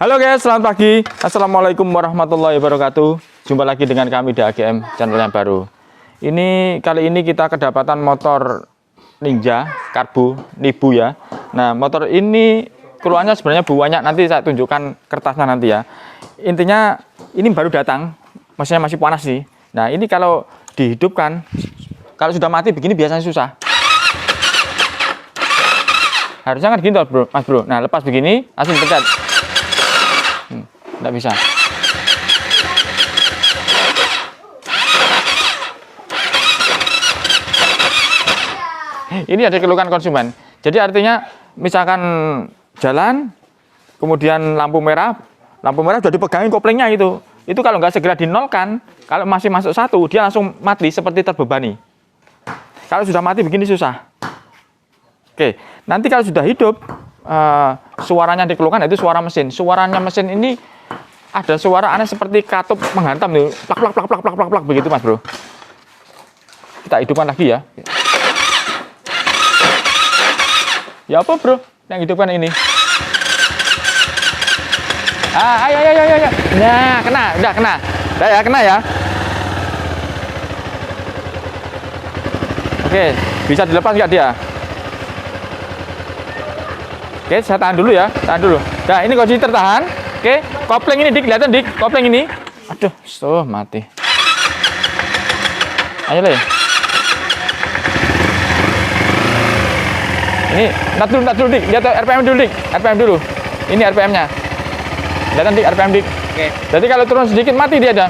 Halo guys, selamat pagi. Assalamualaikum warahmatullahi wabarakatuh. Jumpa lagi dengan kami di AGM channel yang baru. Kali ini kita kedapatan motor Ninja Karbu Nibu ya. Nah, motor ini keluarnya sebenarnya banyak. Nanti saya tunjukkan kertasnya nanti ya. Intinya ini baru datang, mesinnya masih panas sih. Nah, ini kalau dihidupkan, kalau sudah mati begini biasanya susah. Harusnya kan gini toh, bro, mas bro. Nah, lepas begini langsung dipencet. Nggak bisa. Ini ada keluhan konsumen. Jadi artinya misalkan jalan, kemudian lampu merah sudah dipegangin koplingnya itu. Itu kalau nggak segera dinolkan, kalau masih masuk satu, dia langsung mati seperti terbebani. Kalau sudah mati begini susah. Oke, nanti kalau sudah hidup, suaranya dikeluhkan itu suara mesin. Suaranya mesin ini ada suara aneh seperti katup menghantam nih, plak plak plak plak plak plak plak begitu mas bro. Kita hidupkan lagi ya. Ya apa bro? Yang hidupkan ini. Ayo. Nah, udah kena ya, kena ya. Oke, bisa dilepas nggak dia? Oke, saya tahan dulu ya, tahan dulu. Nah, ini kunci tertahan. Oke, kopling ini dik, kelihatan dik, kopling ini. Aduh, mati. Ayo leh. Ini, ntar dulu dik, lihat RPM dulu dik, RPM dulu. Ini RPM-nya. Kelihatan dik, RPM dik. Oke. Jadi kalau turun sedikit mati dia ada.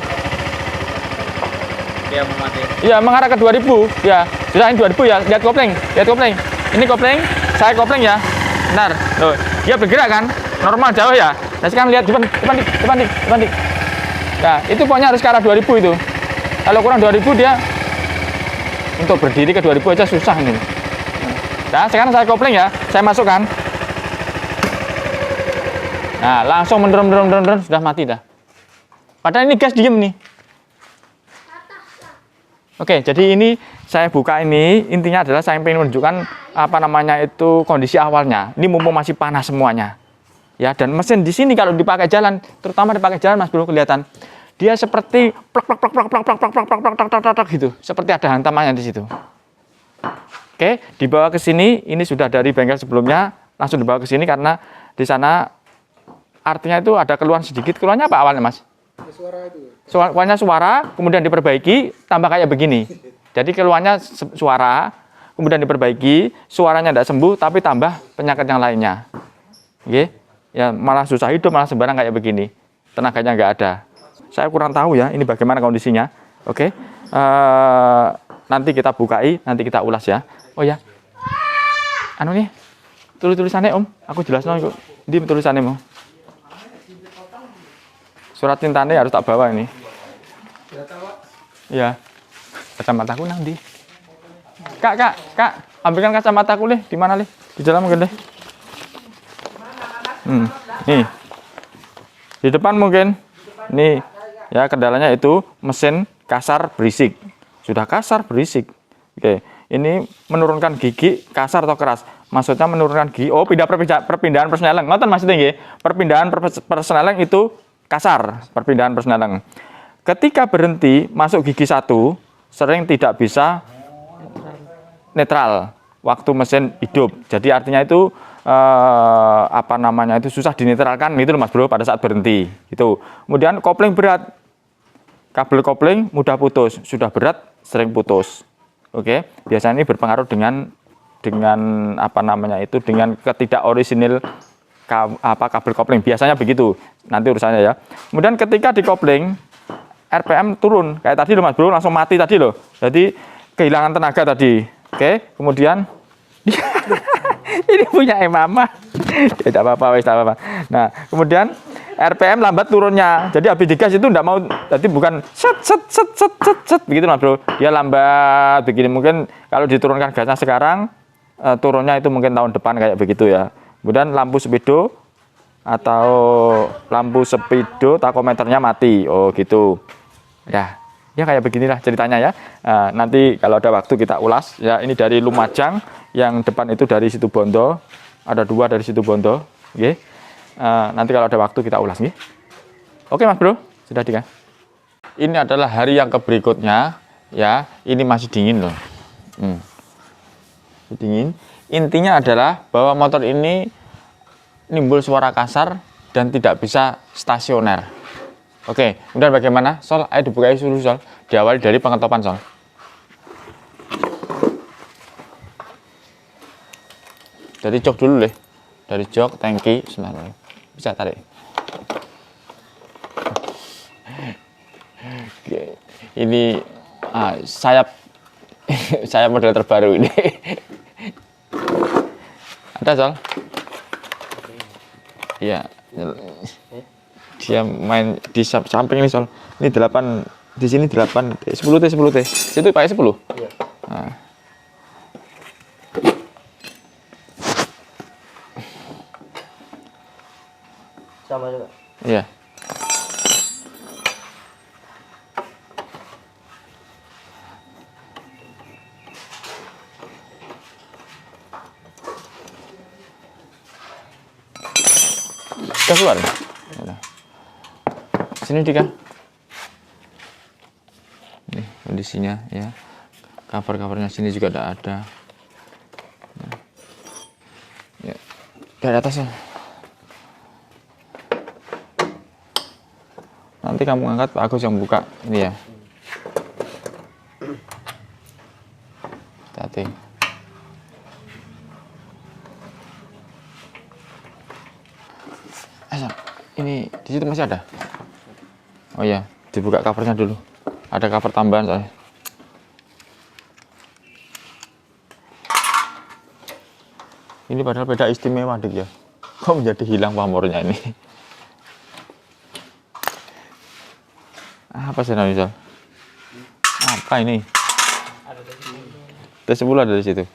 Dia mau mati. Iya, mengarah ke 2000. Ya, sudah ini 2000 ya. Lihat kopling. Ini kopling, saya kopling ya. Benar. Loh, dia bergerak kan? Normal jauh ya. Nah, sekarang lihat depan dik. Nah, itu pokoknya harus ke arah 2000 itu. Kalau kurang 2000 dia untuk berdiri ke 2000 aja susah ini. Nah, sekarang saya kopling ya. Saya masukkan. Nah, langsung mendorong sudah mati dah. Padahal ini gas diem nih. Oke, jadi ini saya buka ini, intinya adalah saya ingin menunjukkan kondisi awalnya. Ini mumpung masih panas semuanya. Ya, dan mesin di sini kalau dipakai jalan, terutama dipakai jalan mas bro, kelihatan dia seperti plak gitu, seperti ada hantamannya di situ. Oke, dibawa ke sini, ini sudah dari bengkel sebelumnya, langsung dibawa ke sini karena di sana artinya itu ada keluhan sedikit. Keluhannya apa awalnya mas? Suara itu. Awalnya suara, kemudian diperbaiki, tambah kayak begini. Jadi keluhannya suara, kemudian diperbaiki, suaranya tidak sembuh, tapi tambah penyakit yang lainnya. Oke. Ya malah susah hidup, malah sembarang kayak begini, tenaganya nggak ada. Saya kurang tahu ya ini bagaimana kondisinya. Oke, nanti kita bukai, nanti kita ulas ya. Oh ya, nih tulisannya om, aku jelasin kok. Di tulisannya mau. Surat cintanya harus tak bawa ini. Ya, kacamataku nanti. Kak, ambilkan kacamataku deh. Di mana deh? Di dalam mungkin deh. Nih di depan mungkin nih ya, kendalanya itu mesin kasar berisik, sudah kasar berisik. Oke, ini menurunkan gigi kasar atau keras, maksudnya menurunkan gigi. Oh, perpindahan persneleng, ngoten maksudnya nggih. Perpindahan persneleng itu kasar, perpindahan persneleng. Ketika berhenti masuk gigi satu, sering tidak bisa netral waktu mesin hidup. Jadi artinya itu itu susah dinetralkan gitu loh mas bro pada saat berhenti itu. Kemudian kopling berat, kabel kopling mudah putus, sudah berat sering putus. Oke, biasanya ini berpengaruh dengan dengan ketidak orisinil kabel kopling, biasanya begitu nanti urusannya ya. Kemudian ketika di kopling RPM turun kayak tadi loh mas bro, langsung mati tadi loh, jadi kehilangan tenaga tadi. Oke, kemudian ini punya mama. Tidak apa-apa. Nah, kemudian RPM lambat turunnya. Jadi habis digas itu enggak mau, jadi bukan set begitu mas bro. Dia lambat begini. Mungkin kalau diturunkan gasnya sekarang, turunnya itu mungkin tahun depan kayak begitu ya. Kemudian lampu speedo atau lampu speedo takometernya mati. Oh gitu. Ya kayak beginilah ceritanya ya. Nanti kalau ada waktu kita ulas ya. Ini dari Lumajang, yang depan itu dari Situbondo, ada 2 dari Situbondo. Oke. nanti kalau ada waktu kita ulas nih. Oke Mas Bro, sudah dikah? Ini adalah hari yang berikutnya ya. Ini masih dingin loh. Dingin. Intinya adalah bahwa motor ini nimbul suara kasar dan tidak bisa stasioner. Oke, kemudian bagaimana? Sol, ayo dibuka dulu Sol. Diawali dari pengetopan Sol. Dari jok dulu deh. Dari jok, tangki, sebenarnya. Bisa tarik. Oke. Ini sayap sayap model terbaru ini. Ada Sol? Iya. Dia main di samping ini Sol. Ini 8, di sini 8, 10T, 10T. Situ pakai 10? Iya. Nah. Sama juga. Iya. Udah keluar ya? Udah. Sini Dika. Ini kondisinya ya. Cover-covernya sini juga ada. Ya. Dari atas ya. Nanti kamu angkat Pak Agus yang buka ini ya. Hati-hati. Ini di situ masih ada. Oh ya, dibuka covernya dulu. Ada cover tambahan soalnya. Ini padahal beda istimewa dik ya. Kok menjadi hilang pamornya ini? Apa sih namanya? Apa ini? Ada T10 ada di situ.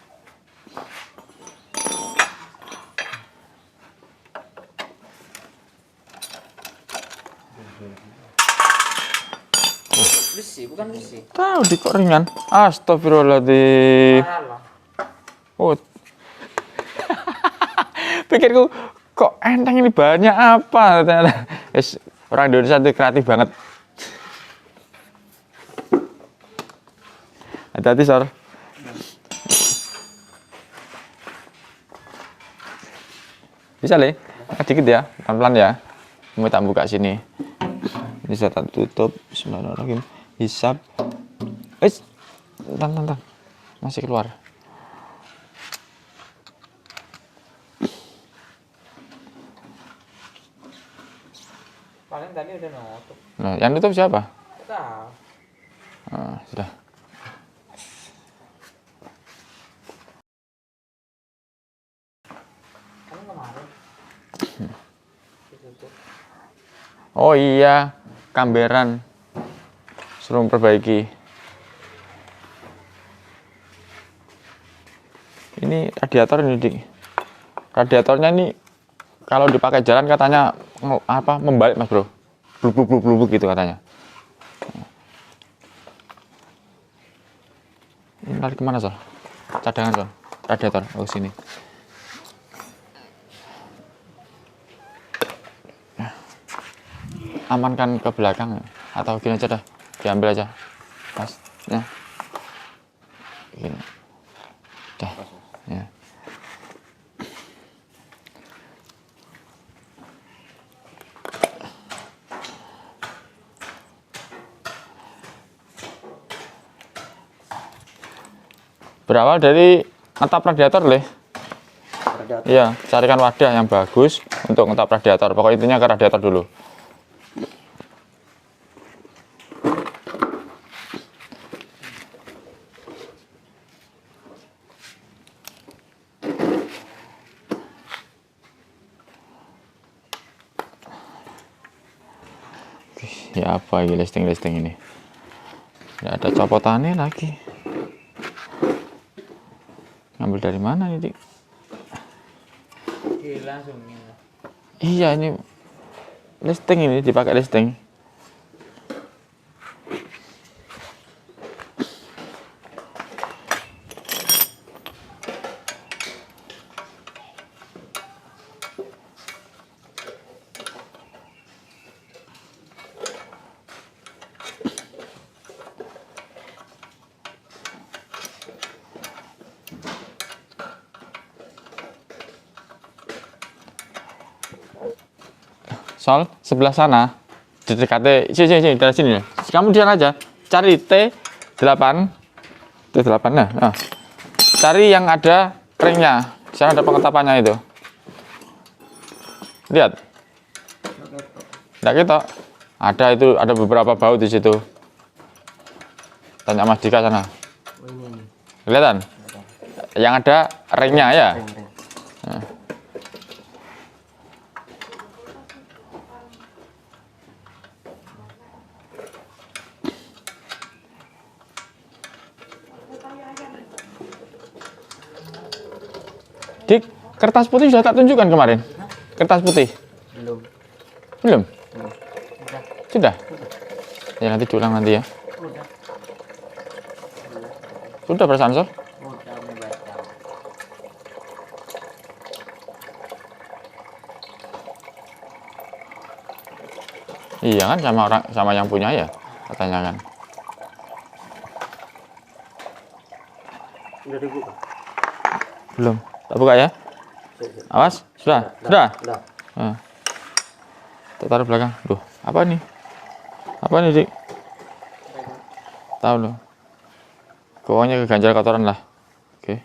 Besi, bukan besi. Tahu di kok ringan. Astagfirullahaladzim. Oh. Pikirku kok enteng ini bahannya apa? Ternyata orang Indonesia itu kreatif banget. Hati-hati Sor. Bisa Le? Dikit ya, pelan-pelan ya. Mau tak buka sini. Ini saya tak tutup. Bismillahirrahmanirrahim. Hisap. Tan. Masih keluar. Paling tadi udah nutup. Nah, yang tutup siapa? Tahu. Sudah. Kan kemarin. Ditutup. Oh iya, kamberan. Suruh memperbaiki. Ini radiator ini Dik. Radiatornya ini kalau dipakai jalan katanya membalik Mas Bro. Blubuk gitu katanya. Ini lari kemana Sol? Cadangan Sol. Radiator. Oh sini. Amankan ke belakang atau gini aja dah. Diambil aja. Pas. Ya. Gini. Dah. Ya. Berawal dari ngetap radiator Le. Iya, carikan wadah yang bagus untuk ngetap radiator. Pokok intinya ke radiator dulu. Ya apa ini listing ini? Nggak ada copotannya lagi. Ngambil dari mana nih Dik? Langsung ini. Iya ini listing ini dipakai listing. Sol, sebelah sana di dekatnya sini dari sini. Kamu di sana aja. Cari T8. T8 nah. Cari yang ada ringnya. Di sana ada pengetapannya itu. Lihat. Enggak ketok. Ada itu, ada beberapa baut di situ. Tanya Mas Dika sana. Oh, ini. Kelihatan? Yang ada ringnya ya. Ring. Nah. Dik, kertas putih sudah tak tunjukkan kemarin. Kertas putih. Belum. Belum? Udah. Sudah? Ya nanti diulang nanti ya. Udah. Sudah perasaan Sol? Udah membaca. Iya kan sama yang punya ya. Katanya kan. Udah dibuka. Belum. Tak buka ya? Awas. Sudah. Sudah. Udah. Nah. Tak taruh belakang. Duh, apa nih? Apa nih, Dik? Tahu loh. Pokoknya keganjal kotoran lah. Oke.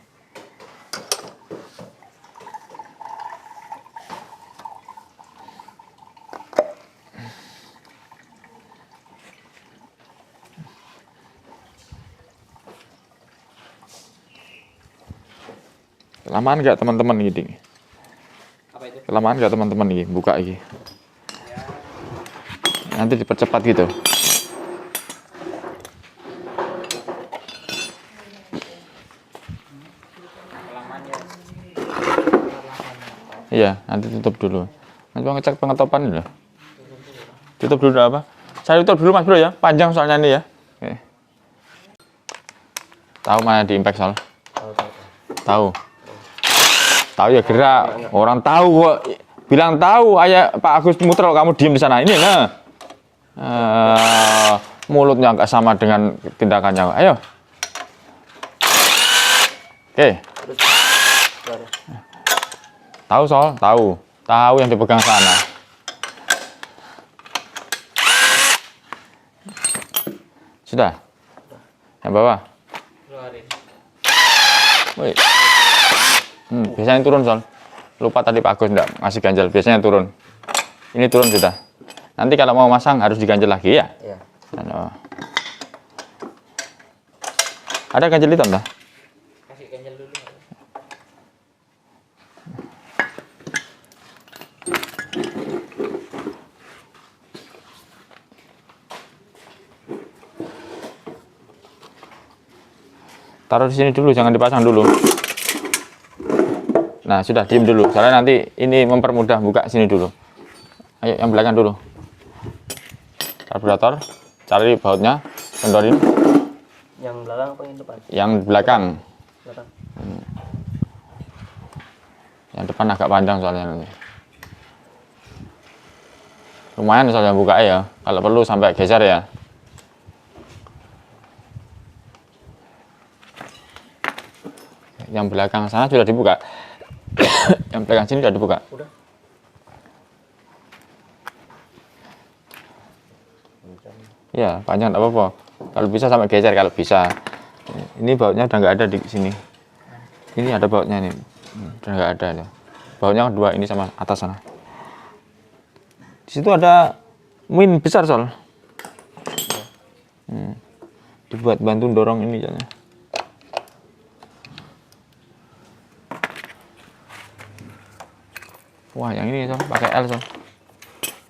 Kelamaan nggak teman-teman ini, Dik? Apa itu? Kelamaan nggak teman-teman ini? Buka ini. Nanti dipercepat gitu. Kelamaan ya. Iya, nanti tutup dulu. Nanti mau ngecek pengetopan dulu. Tutup dulu apa? Saya tutup dulu Mas Bro ya. Panjang soalnya ini ya. Oke. Tahu mana di impact Sol? Tahu. Tahu ya gerak. Orang tahu kok. Bilang tahu, ayah Pak Agus Mutro kamu diem di sana. Ini nah. Mulutnya nggak sama dengan tindakannya. Ayo. Oke. Tahu Sol, tahu. Tahu yang dipegang sana. Sudah. Yang bawah. Keluarin. Woi. Biasanya turun Sol. Lupa tadi Pak Agus enggak ngasih ganjel. Biasanya turun. Ini turun sudah. Nanti kalau mau masang harus diganjel lagi ya. Iya. Ada ganjel hitam dah. Kasih ganjel dulu. Taruh di sini dulu, jangan dipasang dulu. Nah, sudah diem dulu. Soalnya nanti ini mempermudah buka sini dulu. Ayo yang belakang dulu. Karburator, cari bautnya, kendorin. Yang belakang apa yang depan? Yang belakang. Belakang. Yang depan agak panjang soalnya nanti. Lumayan soalnya buka ya. Kalau perlu sampai geser ya. Yang belakang sana sudah dibuka. Yang belakang sini sudah dibuka. Udah. Ya, panjang tidak apa-apa. Kalau bisa sampai geser kalau bisa. Ini bautnya udah nggak ada di sini. Ini ada bautnya nih. Udah nggak ada ya. Bautnya kedua ini sama atas sana. Di situ ada min besar Sol. Dibuat bantu dorong ini jadinya. Wah, yang ini Sol, pakai L Sol.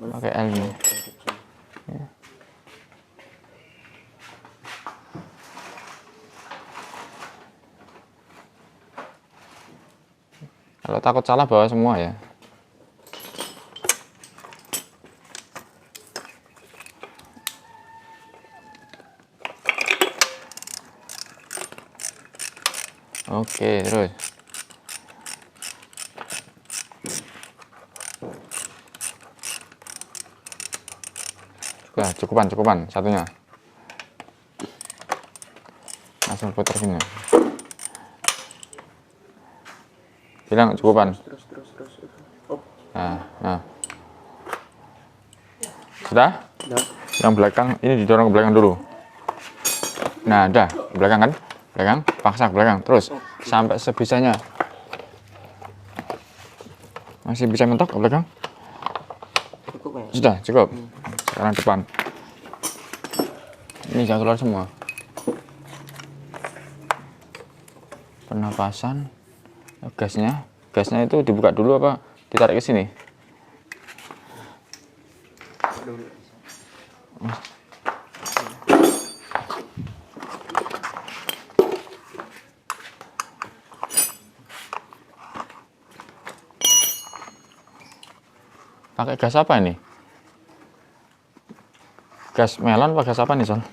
Pakai L ini. Ya. Kalau takut salah bawa semua ya. Oke, terus. Cukupan satunya. Langsung putar sini. Bilang cukupan. Terus. Oh. Nah. Sudah? Udah. Yang belakang ini didorong ke belakang dulu. Nah, udah, ke belakang kan? Belakang, paksa ke belakang. Terus sampai sebisanya. Masih bisa mentok ke belakang? Cukup ya? Sudah, cukup. Sekarang depan. Ini jangan keluar semua. Penapasan. Gasnya. Gasnya itu dibuka dulu apa ditarik ke sini? Dulu. Pakai gas apa ini? Gas melon apa gas apa nih, Sol?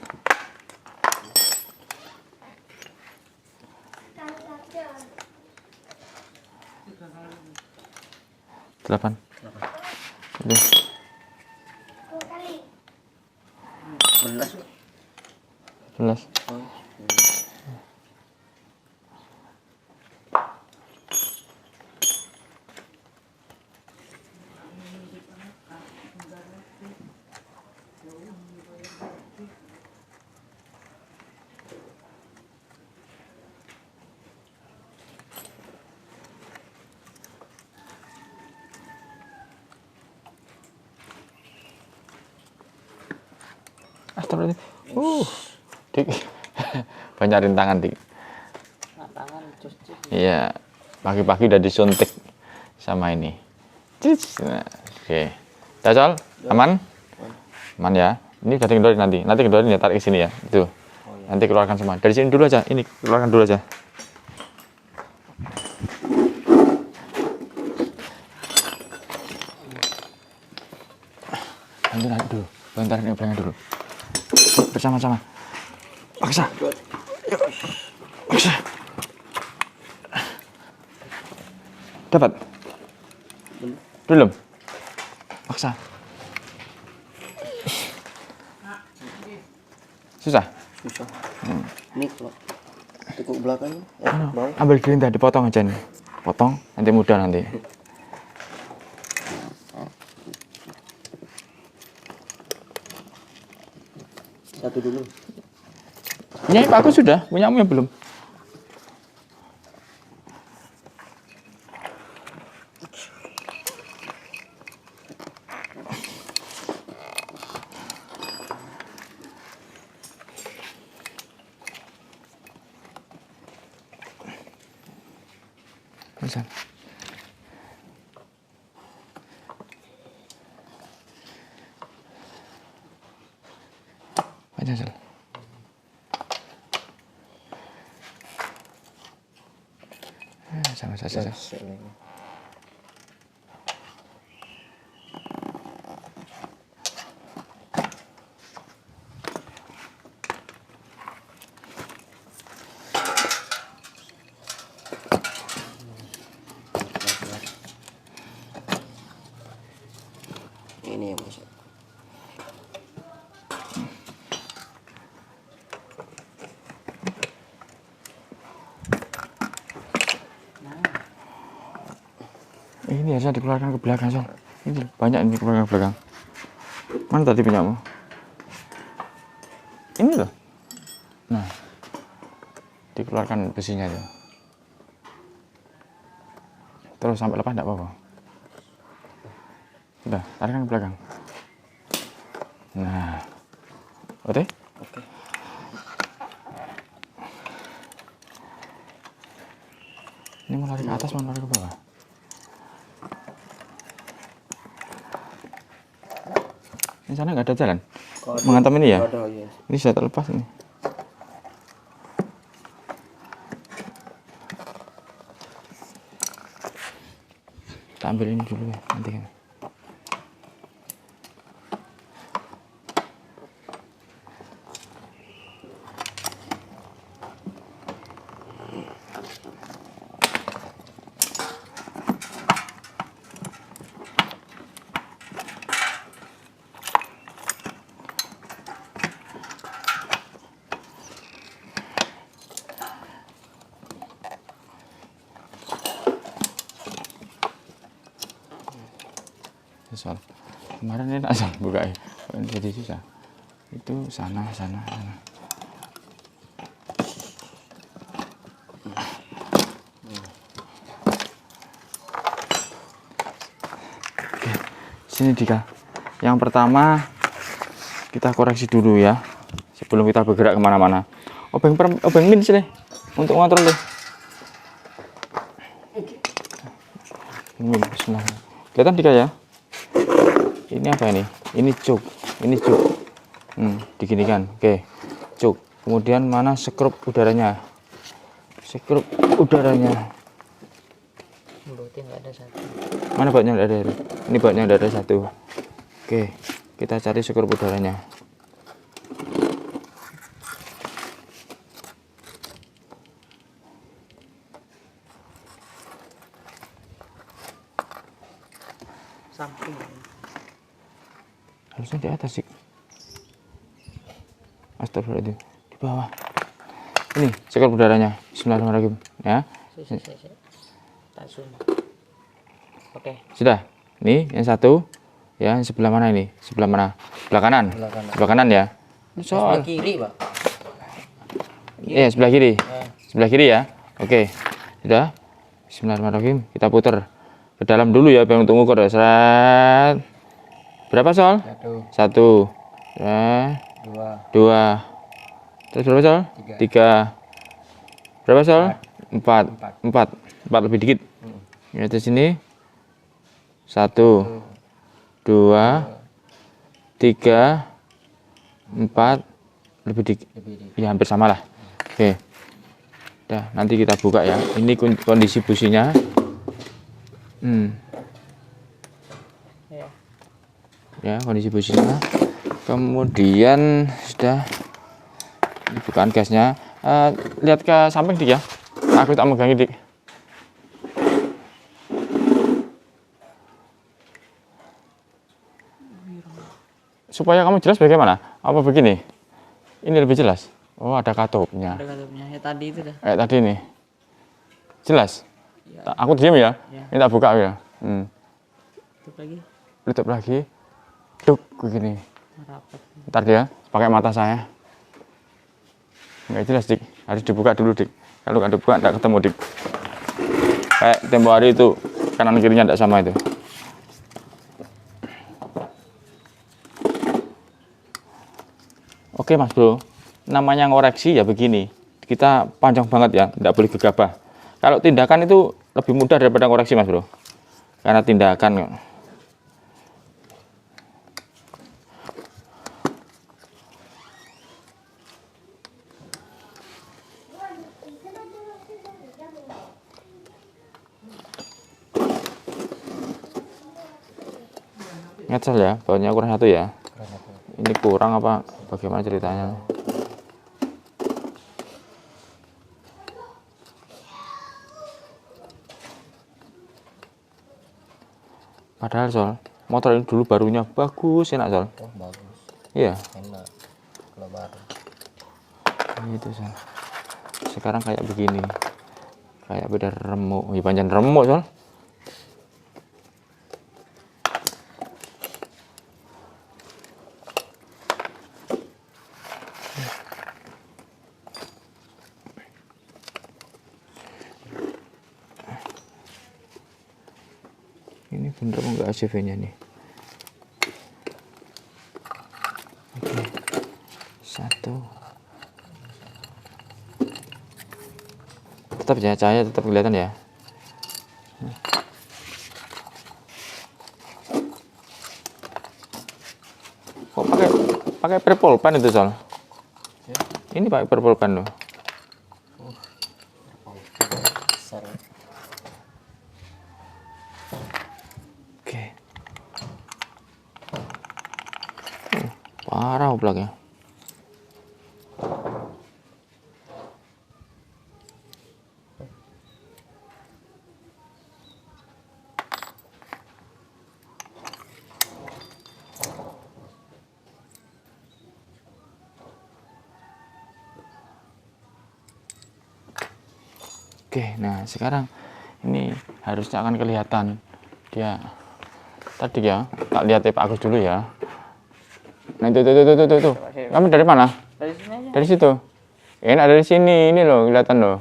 Delapan. Oke. 11. 11. Oh. Astagfirullah. Dik. Banyak rintangan, Dik. Tangan cus. Iya. Pagi-pagi udah disuntik sama ini. Nah, oke. Dah, Sol? Aman? Aman ya. Ini udah dikendorin nanti. Nanti kendorin ya, tarik ke sini ya. Itu. Nanti keluarkan semua. Dari sini dulu aja. Ini keluarkan dulu aja. Nanti dulu. Bentar ini belakang dulu. Bersama-sama. Paksa. Paksa. Dapat? Belum? Paksa. Susah? Susah. Ini kalau tekuk belakang bawah. Ambil gerindra, dipotong aja nih. Potong, nanti mudah nanti. Satu dulu. Ini aku sudah, punyamu yang belum. Bisa. Aja, Sel. Sama saja. Ini yang masuk. Ini harusnya dikeluarkan ke belakang, Sol. Ini banyak ini dikeluarkan ke belakang. Mana tadi punyamu? Ini loh. Nah, dikeluarkan besinya ya. Terus sampai lepas enggak apa-apa. Udah, tarikan ke belakang. Nah. Oke? Oke. Ini mau lari ke atas, mau lari ke bawah. Ini sana nggak ada jalan. Menghantam ini ya? Ada, ya. Ini sudah terlepas ini. Kita ambil ini dulu ya, nanti kan. Soal kemarin ini asal buka ya. jadi susah. Itu sana. Oke, sini Dika. Yang pertama kita koreksi dulu ya, sebelum kita bergerak kemana-mana. Obeng min sini untuk ngontrol deh. Min, bismillah. Kelihatan Dika ya? Ini apa ini? Ini cuk. Diginikan. Oke, cuk. Kemudian mana sekrup udaranya? Bautnya nggak ada satu. Mana bautnya nggak ada? Ini bautnya nggak ada satu. Oke, kita cari sekrup udaranya. Samping. Harusnya di atas sih. Astagfirullahaladzim. Di bawah. Ini sekrup udaranya. Bismillahirrahmanirrahim. Ya. Tak zoom. Oke. Sudah. Ini yang satu. Ya, yang sebelah mana ini? Sebelah mana? Sebelah kanan. Sebelah kanan ya. Sebelah kiri, Pak. Iya, sebelah kiri. Sebelah kiri ya. Oke. Sudah. Bismillahirrahmanirrahim. Kita putar ke dalam dulu ya, biar untuk ngukur ya. Set. Berapa Sol? Satu. Ya. Dua. Terus berapa Sol? Tiga. Berapa Sol? Empat lebih dikit. Ya, di sini. 1, 2, 3, 4 lebih dikit. Ya, hampir sama lah. Oke. Nah, nanti kita buka ya. Ini kondisi businya. Ya, kondisi businya. Kemudian sudah dibukaan gasnya. Lihat ke samping Dik ya. Aku tak megangi Dik. Supaya kamu jelas bagaimana? Apa begini? Ini lebih jelas. Oh, ada katupnya. Ada katupnya. Ya tadi itu dah. Kayak tadi nih. Jelas? Ya. Aku diam ya. Ya. Ini tak buka ya. Tutup lagi. Duk, begini. Rapat. Ntar dia pakai mata saya. Nggak jelas Dik. Harus dibuka dulu Dik. Kalau nggak dibuka nggak ketemu Dik. Kayak tempo hari itu kanan kirinya nggak sama itu. Oke Mas Bro, namanya ngoreksi ya begini. Kita panjang banget ya, nggak boleh gegabah. Kalau tindakan itu lebih mudah daripada ngoreksi Mas Bro. Karena tindakan. Ngecel ya, bautnya kurang satu ya. Ini kurang apa bagaimana ceritanya? Padahal Sol, motor ini dulu barunya bagus, enak Sol. Oh, bagus. Iya. Enak. Kalau baru. Itu Sol. Sekarang kayak begini. Kayak beda remuk. Ya panjang remuk Sol. Ini bener apa enggak ACV-nya nih? Oke. 1. Tetap ya, cahaya tetap kelihatan ya. Kok pakai purple pen itu Sol? Ini pakai purple pen loh. Besar. Oke. Parah oblaknya. Oke, nah sekarang ini harusnya akan kelihatan dia tadi ya. Tak lihat Pak Agus dulu ya. Nah itu. Kamu dari mana? Dari sini aja. Dari situ. Enak dari sini, ini loh kelihatan loh.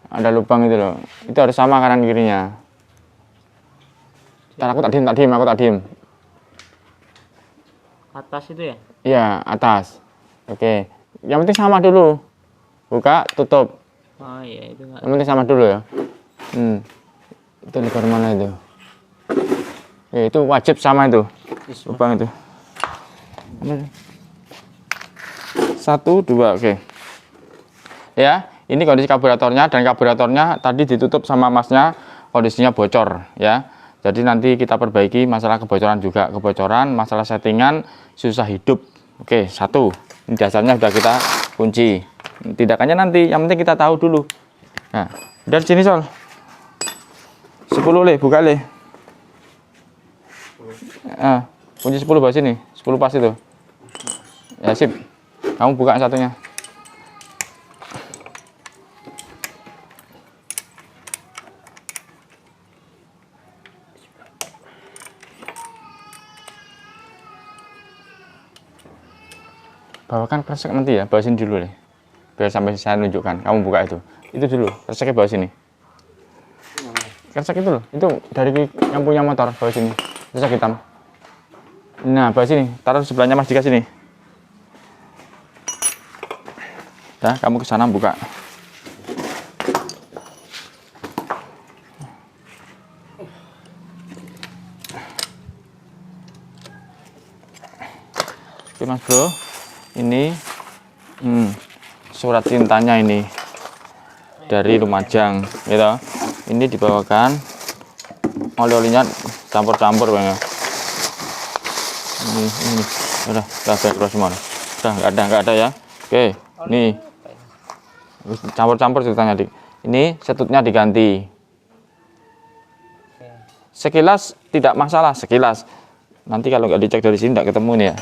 Ada lubang itu loh. Itu harus sama kanan kirinya. Ntar aku tak diem. Atas itu ya? Iya, atas. Oke. Yang penting sama dulu. Buka, tutup. Oh iya, itu enggak. Yang penting sama dulu ya. Itu lebar mana itu? Itu wajib sama itu. Lubang itu. 1, 2, oke. Ya, ini kondisi karburatornya, dan karburatornya tadi ditutup sama masnya, kondisinya bocor ya. Jadi nanti kita perbaiki masalah kebocoran juga, masalah settingan, susah hidup. Oke, 1. Ini dasarnya sudah kita kunci. Tindakannya nanti, yang penting kita tahu dulu. Nah, dari sini Sol. 10 le, buka le. Kunci 10 bawah sini, 10 pas itu. Ya sip. Kamu buka satunya. Bawakan kresek nanti ya, bawa sini dulu deh. Biar sampai saya tunjukkan. Kamu buka itu. Itu dulu, kreseknya bawa sini. Kresek itu loh, itu dari yang punya motor, bawa sini. Kresek hitam. Nah, bawa sini. Taruh sebelahnya Mas Dika sini. Nah, kamu ke sana buka. Oke Mas Bro, ini surat cintanya ini dari Lumajang, gitu. Ini dibawakan oli-olinya campur-campur banget. Ini udah keluar semua. Udah nggak ada ya. Oke, nih campur-campur ceritanya dik. Ini setutnya diganti. Sekilas tidak masalah, sekilas. Nanti kalau nggak dicek dari sini nggak ketemu nih ya.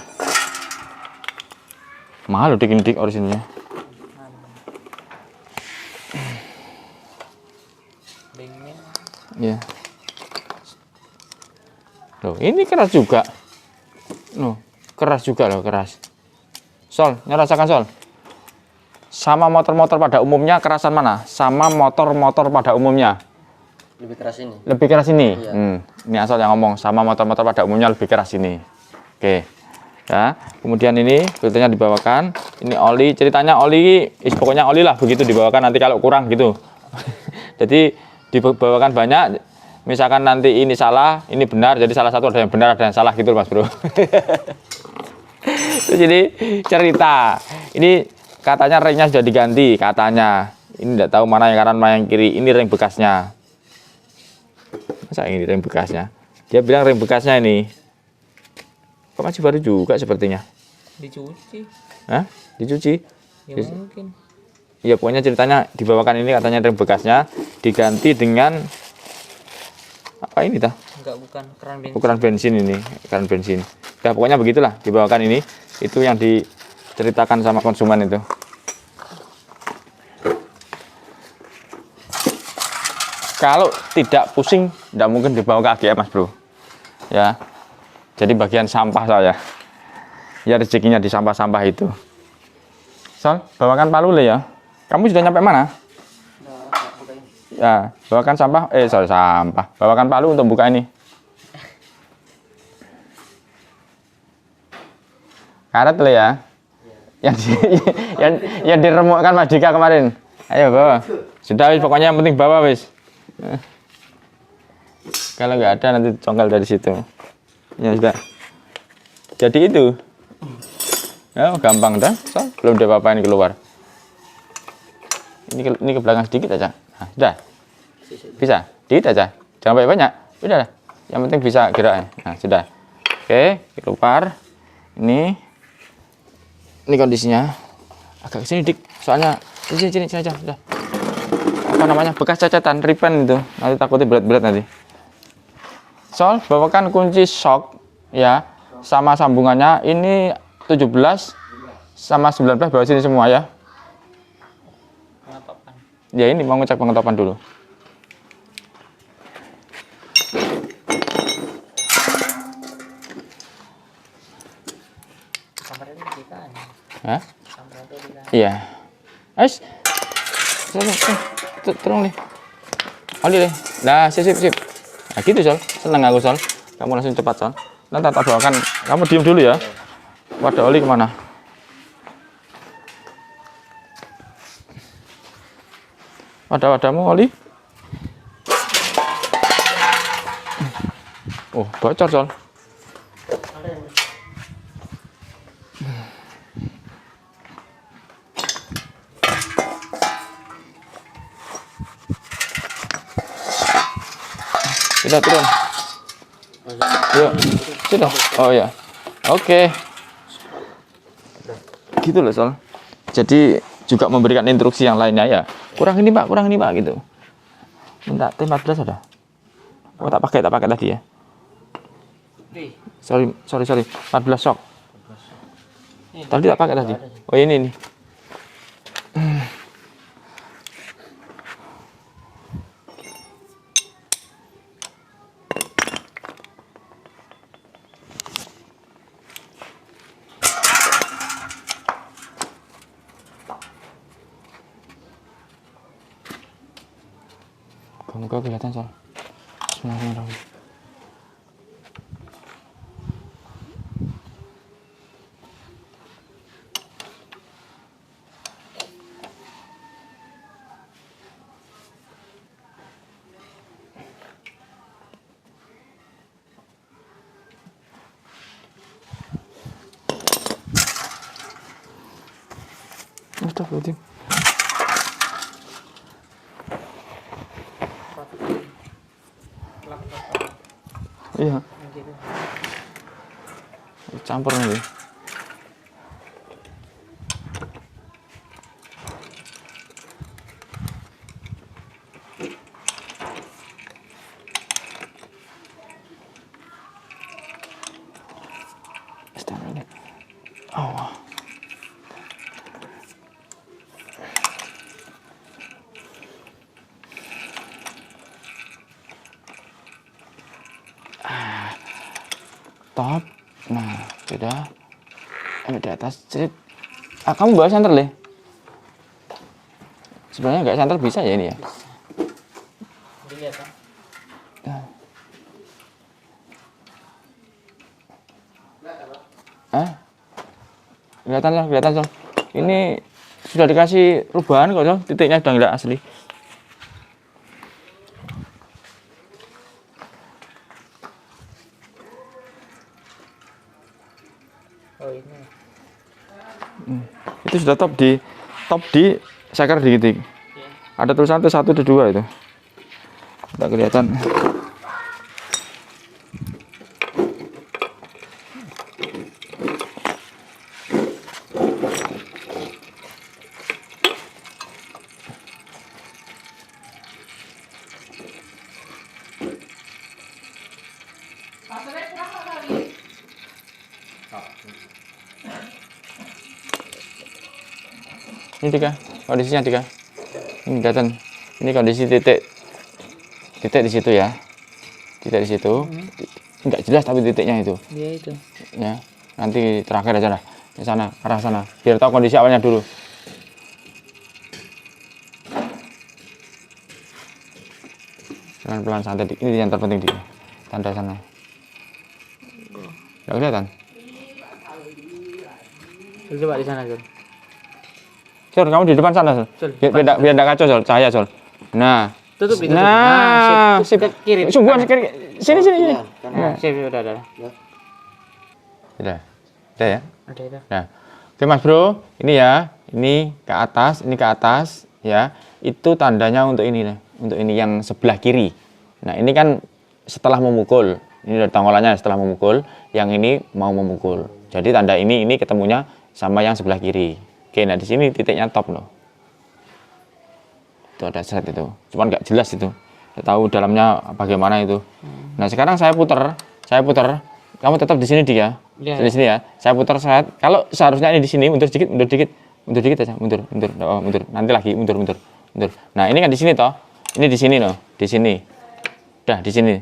Mahal loh dik orisinilnya. Ya. Loh, ini keras juga. Loh, keras juga loh, keras. Sol, rasakan Sol. Sama motor-motor pada umumnya kerasan mana? Sama motor-motor pada umumnya. Lebih keras ini. Lebih keras ini. Iya. Ini Asal yang ngomong, sama motor-motor pada umumnya lebih keras ini. Oke. Ya, kemudian ini filternya dibawakan. Ini oli, ceritanya oli, pokoknya oli lah begitu dibawakan nanti kalau kurang gitu. Jadi dibawakan banyak. Misalkan nanti ini salah, ini benar, jadi salah satu ada yang benar, ada yang salah gitu Mas Bro. Terus ini cerita. Ini katanya ringnya sudah diganti, katanya. Ini tidak tahu mana yang kanan, mana yang kiri. Ini ring bekasnya. Masa ini ring bekasnya? Dia bilang ring bekasnya ini. Kok masih baru juga sepertinya? Dicuci. Hah? Dicuci? Ya mungkin. Ya pokoknya ceritanya dibawakan ini katanya ring bekasnya diganti dengan apa ini dah? Enggak, bukan keran bensin. Ukuran bensin ini, keran bensin. Ya pokoknya begitulah dibawakan ini. Itu yang diceritakan sama konsumen itu. Kalau tidak pusing, tidak mungkin dibawa ke AGM Mas Bro. Ya. Jadi bagian sampah saya. Ya rezekinya di sampah-sampah itu. Sol, bawakan palu le ya. Kamu sudah nyampe mana? Ya, bawakan sampah. Sampah. Bawakan palu untuk buka ini. Karet le ya. Yang diremukkan Mas Dika kemarin. Ayo bawa. Sudah wis, pokoknya yang penting bawa wis. Kalau nggak ada nanti congkel dari situ. Ya sudah. Jadi itu. Ya gampang dah. So, belum ada apa-apa ini keluar. Ini ke belakang sedikit aja. Nah, sudah. Bisa. Dikit aja. Jangan banyak. Udah lah. Yang penting bisa gerak. Nah, sudah. Oke, keluar. Ini kondisinya. Agak kesini dik. Soalnya sini aja. Sudah. Apa namanya? Bekas cacatan, ripen itu. Nanti takutnya berat-berat nanti. Sol, bawakan kunci shock ya, sama sambungannya ini 17 sama 19 bawa sini semua ya. Pengetopan. Ya ini mau ngecek pengetopan dulu. Hah? Iya. Ais. Tolong nih. Oli deh. Nah, sip. Nah, gitu, Sol. Seneng aku, Sol. Kamu langsung cepat, Sol. Nanti tak bawakan. Kamu diem dulu ya. Wadah oli kemana? Wadahmu oli? Oh, bocor, Sol. Kita turun. Yuk, sudah. Oh ya, oke. Gitu loh, Sol. Jadi juga memberikan instruksi yang lainnya ya. Kurang ini pak gitu. Minta T14 ada. Oh tak pakai tadi ya. Sorry. 14 shock. Tadi tak pakai tadi. Oh ini. Muka kelihatan, Sol. Bismillahirrahmanirrahim. Astagfirullahaladzim. Iya. Campur nanti. Oh. Top. Nah, sudah. Di atas cerit. Kamu bawa senter, Le? Sebenarnya nggak senter bisa ya ini ya? Dilihat, Pak. Kelihatan, Sol. Ini sudah dikasih rubahan kok, Sol. Titiknya sudah nggak asli. Oh ini. Itu sudah top di seker di titik. Ada tulisan T1 T2 itu. Tidak kelihatan. Ini 3, kondisinya 3. Ini kelihatan. Ini kondisi titik di situ ya. Titik di situ. Enggak jelas tapi titiknya itu. Iya itu. Ya. Nanti terakhir aja lah. Di sana, arah sana. Biar tahu kondisi awalnya dulu. Pelan-pelan santai. Ini yang terpenting di tanda sana. Enggak kelihatan. Coba di sana, Jul. Sol, kamu di depan sana, Sol. Biar enggak kacau, Sol. Cahaya, Sol. Nah. Tutup itu. Nah, sip. Kiri. Sungguhan kiri. Sini. Nah, sip, udah. Udah ya. Ada itu. Nah, oke Mas Bro, ini ya, ini ke atas, ya. Itu tandanya untuk ini, untuk ini yang sebelah kiri. Nah, ini kan setelah memukul. Ini dari tonggolannya setelah memukul, yang ini mau memukul. Jadi tanda ini ketemunya sama yang sebelah kiri. Oke, nah di sini titiknya top loh. Itu ada set itu, cuman nggak jelas itu. Nggak tahu dalamnya bagaimana itu. Nah sekarang saya putar. Kamu tetap di sini dia. Ya. Di sini ya. Saya putar set. Kalau seharusnya ini di sini, mundur dikit aja, mundur. Oh, mundur. Nanti lagi mundur. Nah ini kan di sini toh. Ini di sini loh, di sini. Udah di sini.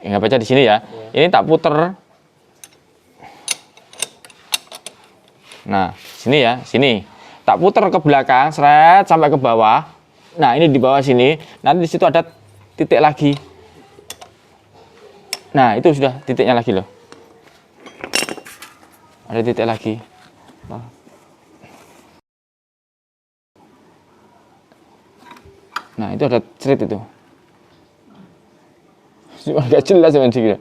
Nggak baca di sini ya. Ini tak putar. Nah, sini ya, sini. Tak putar ke belakang, seret sampai ke bawah. Nah, ini di bawah sini. Nanti di situ ada titik lagi. Nah, itu sudah titiknya lagi loh. Ada titik lagi. Nah, itu ada cerit itu. Cuma nggak jelas ya,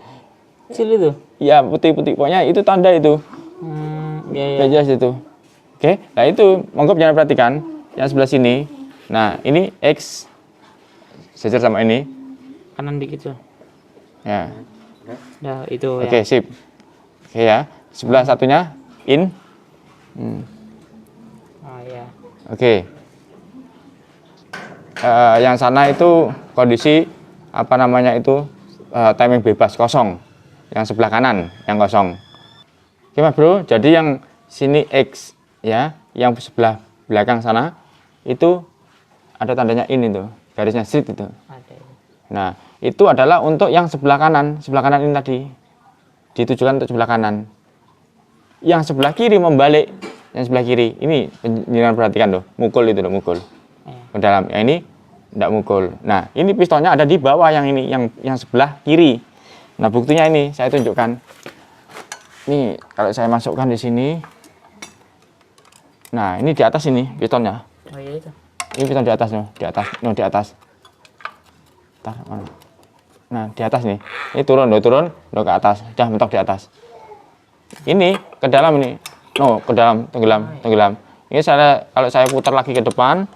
Kecil itu. ya putih-putih. Pokoknya itu tanda itu. Iya, iya. Nggak jelas itu. Oke, nah itu monggo jangan perhatikan yang sebelah sini. Nah, ini X sejajar sama ini. Kanan dikit tuh. Ya. Nah, itu Oke, ya. sip. Oke ya. Sebelah satunya in. Oh, iya. Oke. Yang sana itu kondisi apa namanya itu timing bebas kosong. Yang sebelah kanan yang kosong. Oke mas bro. Jadi yang sini X ya, yang sebelah belakang sana itu ada tandanya in itu, garisnya straight itu. Ada ini. Nah, itu adalah untuk yang sebelah kanan ini tadi. Ditujukan untuk sebelah kanan. Yang sebelah kiri membalik. Yang sebelah kiri. Ini penjenengan perhatikan loh, mukul itu loh, mukul. Ke dalam. Yang ini tidak mukul. Nah, ini pistonnya ada di bawah yang ini, yang sebelah kiri. Nah, buktinya ini saya tunjukkan. Nih, kalau saya masukkan di sini. Nah, ini di atas ini pistonnya. Oh iya itu. Ini piston di atas loh, di atas. No, di atas. Ntar, mana? Nah, di atas nih. Ini turun ke atas. Udah mentok di atas. Ini ke dalam ini. No, ke dalam, tenggelam. Ini kalau saya putar lagi ke depan,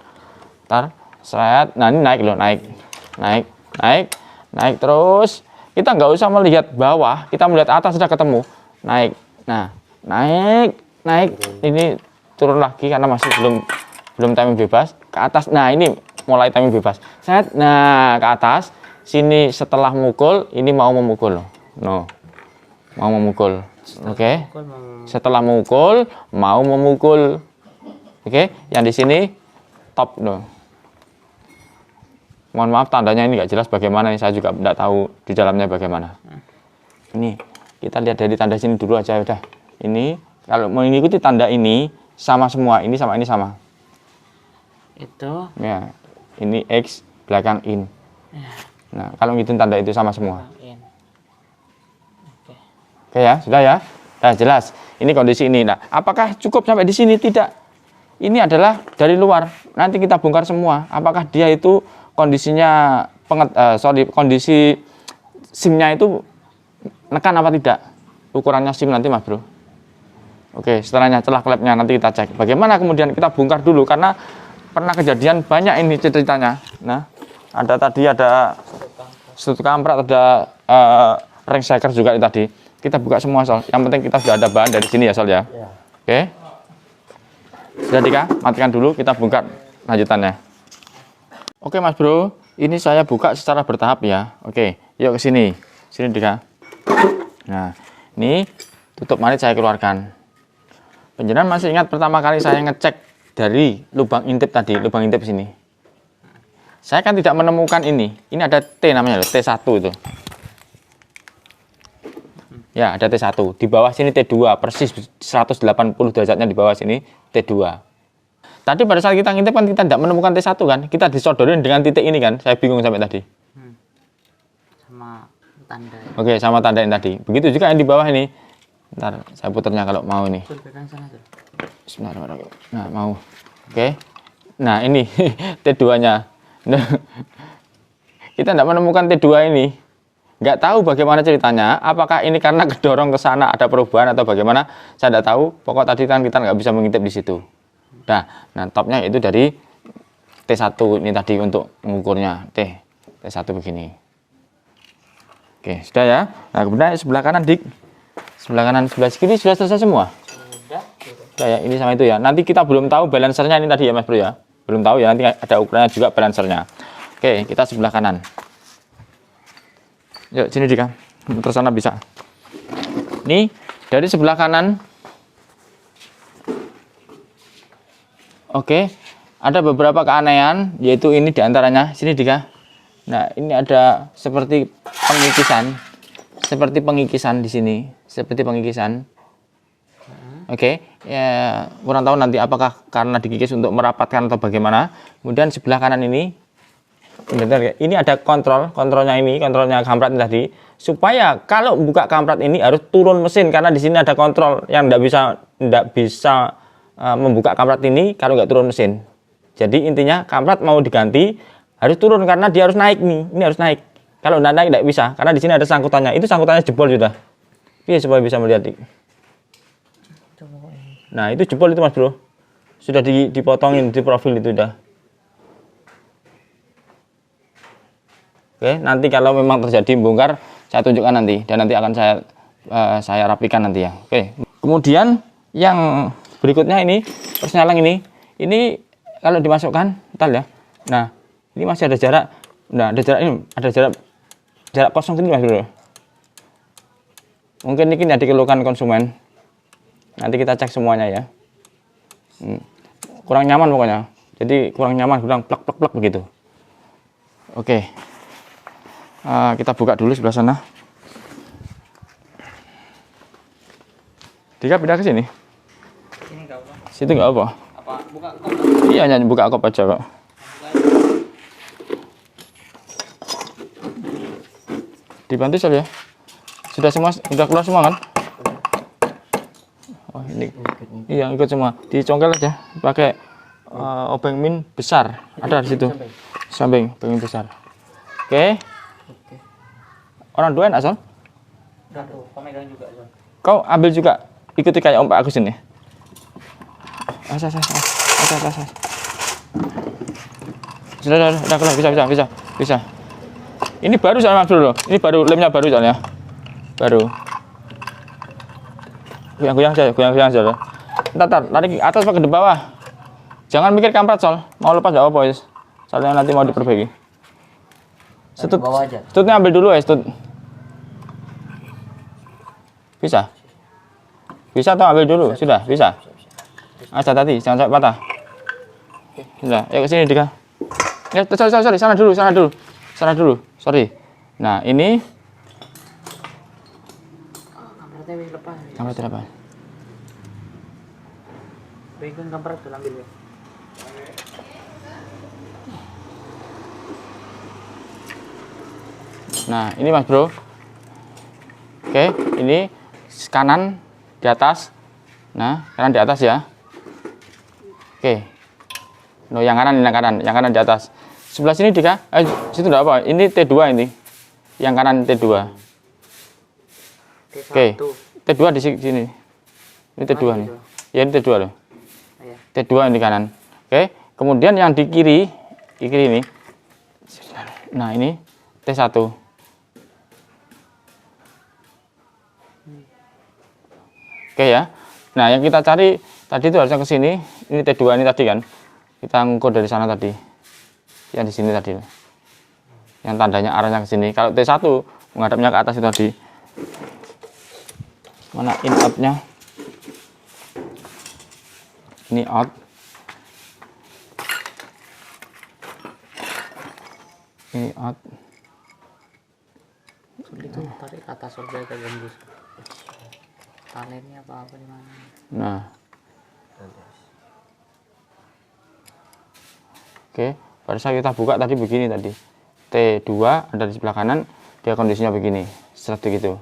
ntar, seret. Nah, ini naik loh, naik terus. Kita nggak usah melihat bawah, kita melihat atas sudah ketemu. Naik. Nah, naik. Ini turun lagi karena masih belum timing bebas. Ke atas. Nah, ini mulai timing bebas. Seret. Nah, ke atas. Sini setelah mukul, ini mau memukul. No. Mau memukul. Oke. Setelah mukul, mau memukul. Oke, yang di sini top no. Mohon maaf tandanya ini nggak jelas bagaimana, saya juga tidak tahu di dalamnya bagaimana. Ini kita lihat dari tanda sini dulu aja udah. Ini kalau mengikuti tanda ini sama semua, ini sama ini sama. Itu. Ya, ini X belakang in. Nah, kalau ngikutin tanda itu sama semua. Oke ya, sudah ya. Nah, jelas. Ini kondisi ini. Nah, apakah cukup sampai di sini? Tidak. Ini adalah dari luar. Nanti kita bongkar semua. Apakah dia itu kondisinya kondisi SIM-nya itu nekan apa tidak? Ukurannya SIM nanti mas bro. Oke, setelahnya celah klepnya nanti kita cek. Bagaimana kemudian kita bongkar dulu karena pernah kejadian banyak ini ceritanya. Nah, ada sudut kampret, ada ring shaker juga tadi. Kita buka semua Sol. Yang penting kita sudah ada bahan dari sini ya Sol ya. Oke. Sudah Dika, matikan dulu, kita bongkar lanjutannya. Oke mas bro, ini saya buka secara bertahap ya. Oke, yuk ke sini. Sini Dika. Nah, ini tutup marit saya keluarkan. Penjenengan masih ingat pertama kali saya ngecek dari lubang intip tadi, lubang intip sini. Saya kan tidak menemukan ini. Ini ada T namanya, T1 itu. Ya, ada T1. Di bawah sini T2, persis 180 derajatnya di bawah sini T2. Tadi pada saat kita ngintip kan kita tidak menemukan T1 kan. Kita disodorin dengan titik ini kan. Saya bingung sampai tadi. Sama tanda. Oke, sama tanda yang tadi. Begitu juga yang di bawah ini. Ntar saya putarnya kalau mau ini. Bismillahirrahmanirrahim. Nah, mau. Oke. Nah, ini T2-nya. Nah, kita tidak menemukan T2 ini. Nggak tahu bagaimana ceritanya, apakah ini karena kedorong ke sana ada perubahan atau bagaimana, saya tidak tahu. Pokok tadi kan kita nggak bisa mengintip di situ. Nah topnya itu dari T1 ini tadi untuk mengukurnya T1 begini. Oke, sudah ya. Nah kemudian sebelah kanan dik, sebelah kanan sebelah kiri sudah selesai semua. Sudah ya, ini sama itu ya. Nanti kita belum tahu balancernya ini tadi ya mas bro ya. Belum tahu ya, nanti ada ukurannya juga balancernya. Oke, kita sebelah kanan. Yuk sini Dika, terus sana bisa. Nih dari sebelah kanan. Oke, ada beberapa keanehan, yaitu ini diantaranya sini Dika. Nah ini ada seperti pengikisan di sini, seperti pengikisan. Oke, ya, kurang tahu nanti apakah karena dikikis untuk merapatkan atau bagaimana. Kemudian sebelah kanan ini, benar, ini ada kontrolnya ini, kontrolnya kampret ini tadi. Supaya kalau buka kampret ini harus turun mesin karena di sini ada kontrol yang tidak bisa membuka kampret ini kalau nggak turun mesin. Jadi intinya kampret mau diganti harus turun karena dia harus naik nih, ini harus naik. Kalau nggak naik tidak bisa karena di sini ada sangkutannya. Itu sangkutannya jebol sudah. Iya supaya bisa melihat. Nah itu jebol itu Mas Bro, sudah dipotongin di profil itu udah. Oke, nanti kalau memang terjadi bongkar saya tunjukkan nanti dan nanti akan saya rapikan nanti ya. Oke, kemudian yang berikutnya ini persneling ini kalau dimasukkan entar ya. Nah ini masih ada jarak, nah ada jarak ini, ada jarak kosong sini Mas Bro. Mungkin ini dikeluhkan konsumen. Nanti kita cek semuanya ya. Kurang nyaman pokoknya. Jadi kurang nyaman, bilang plek begitu. Oke. Kita buka dulu sebelah sana. Dika pindah ke sini. Sini nggak apa. Situ nggak apa. Apa buka kok? Iya, hanya buka kop aja kok. Dibantu saja ya. Sudah keluar semua kan? Oh ini, iya ikut semua. Dicongkel aja, pakai obeng min besar. Ada di situ. Samping, obeng min besar. Oke. Orang dua enak Sol? Udah tuh, kau megang juga Son. Kau ambil juga, ikuti kayak Om Pak Agus ini. Asas. Sudah keluar, bisa. Ini baru soalnya Mas Bro. Ini baru, lemnya baru soalnya. Baru. Goyang aja. Ntar, lari ke atas apa ke bawah. Jangan mikir kampret Sol. Mau lepas nggak apa-apa, soalnya nanti mau diperbaiki. Bawah aja. Stutnya ambil dulu ya, stut. Bisa atau ambil dulu, sudah bisa. Aja tadi, jangan sampai patah. Sudah, ayo ke sini Dika. Ya, sorry, sana dulu. Sorry. Nah, ini Kampretnya wis lepas. kampret apa? Pegang kampret tuh ambil ya. Nah, ini Mas Bro. Oke, ini kanan di atas. Nah, kanan di atas ya. Oke. No, yang kanan di atas. Sebelah sini Dika. Situ enggak apa? Ini T2 ini. Yang kanan T2. Oke. T2 di sini. Ini T2 nih. Ya, ini T2 loh. Iya. T2 ini kanan. Oke. Kemudian yang di kiri ini. Nah, ini T1. Oke ya. Nah, yang kita cari tadi itu harusnya ke sini. Ini T2 ini tadi kan. Kita ngukur dari sana tadi. Yang di sini tadi. Yang tandanya arahnya ke sini. Kalau T1 menghadapnya ke atas itu tadi. Mana in out-nya? Ini out. Ini out. Itu tarik ke atas saja ke gembus. Talennya apa di mana? Nah. Oke, pada saat kita buka tadi begini tadi. T2 ada di sebelah kanan, dia kondisinya begini. Seperti gitu.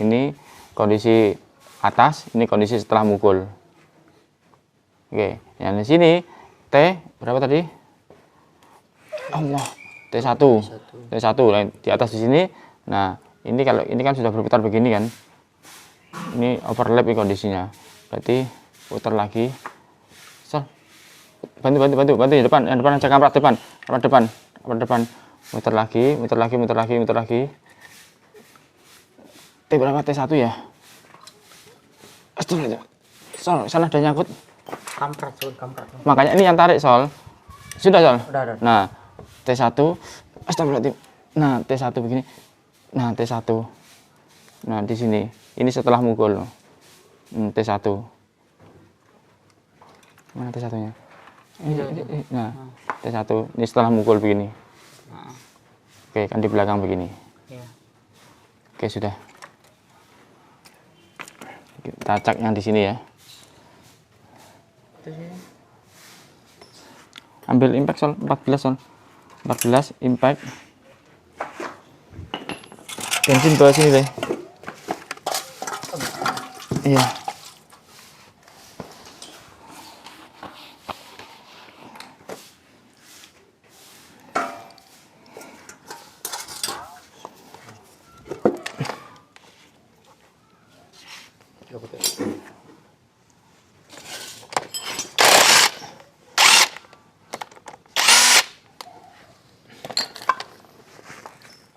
Ini kondisi atas, ini kondisi setelah mukul. Oke, yang di sini T berapa tadi? Allah, T1. T1 di atas di sini. Nah, ini kalau ini kan sudah berputar begini kan. Ini overlap ini kondisinya. Berarti putar lagi. So, bantu di depan. Yang depan aja kampret depan. Muter lagi. T berapa? T1 ya? Astaga. Sol, sana ada nyangkut. Kampret. Makanya ini yang tarik Sol. Sudah Sol. Udah. Nah, T1. Astagfirullahaladzim. Nah, T1 begini. Nah, T1. Nah, di sini. Ini setelah mukul. T1. Mana T1-nya? Nah, T1. Ini setelah mukul begini. Oke, kan di belakang begini. Iya. Oke, sudah. Kita cek yang di sini ya. Itu sih. Ambil impact Sol, 14 Sol. 14 impact. Bensin bawah sini deh. Iya.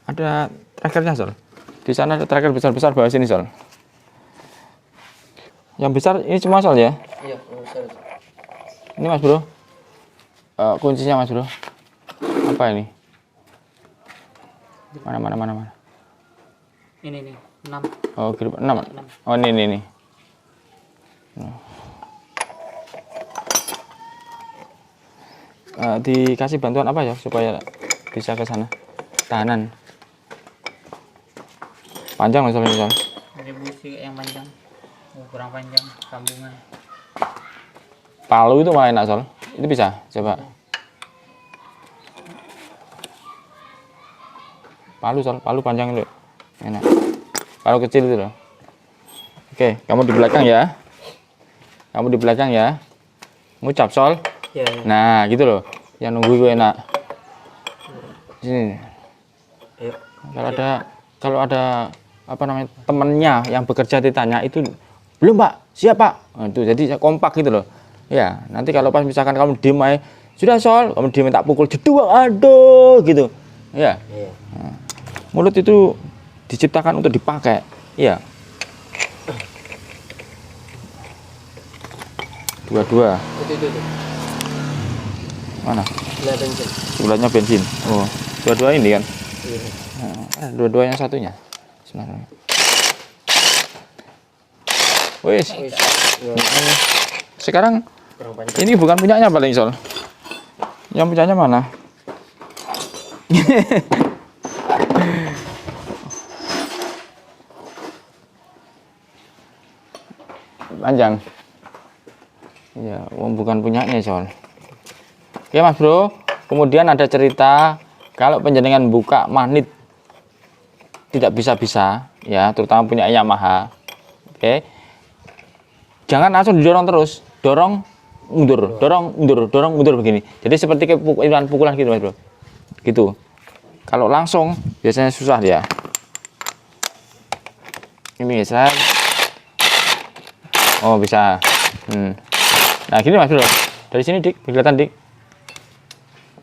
Ada trackernya Sol. Di sana ada tracker besar-besar bawah sini Sol. Yang besar ini semua Sol ya. Iya, besar. Ini Mas Bro. Kuncinya Mas Bro. Apa ini? Mana. Ini nih, 6. Oh, grip 6. Oh, ini. Dikasih bantuan apa ya supaya bisa ke sana? Tahanan. Panjang loh Sol ini Sol. Ini busi yang panjang. Kurang panjang, sambungan. Palu itu malah enak Sol. Itu bisa, coba. Palu Sol, palu panjang itu. Enak. Palu kecil itu loh. Oke, kamu di belakang ya. Kamu di belakang ya. Ngucap Sol. Iya. Nah, gitu loh. Yang nunggu itu enak. Sini. Ayo. Kalau ada apa namanya temennya yang bekerja ditanya itu belum Pak, siap Pak. Nah, itu jadi kompak gitu loh. Ya, nanti kalau pas misalkan kamu diem aja, sudah Sol, kamu diem tak pukul jeduk, aduh gitu. Ya. Iya. Nah, mulut itu diciptakan untuk dipakai. Iya. Dua. Itu. Mana? Gula bensin. Gulanya bensin. Oh, dua-dua ini kan. Iya. Nah, dua-duanya satunya. Sebenarnya. Wis. Sekarang Kurang panjang. ini bukan punyanya paling Sol. Yang punyanya mana? Panjang. Ya, bukan punyanya Sol. Oke Mas Bro. Kemudian ada cerita kalau penjenengan buka magnet tidak bisa-bisa ya, terutama punya Yamaha. Oke. Jangan langsung didorong terus, dorong mundur begini. Jadi seperti pukulan gitu Mas Bro. Gitu. Kalau langsung biasanya susah dia. Ini saya. Oh, bisa. Nah, gini Mas Bro. Dari sini Dik, kelihatan Dik.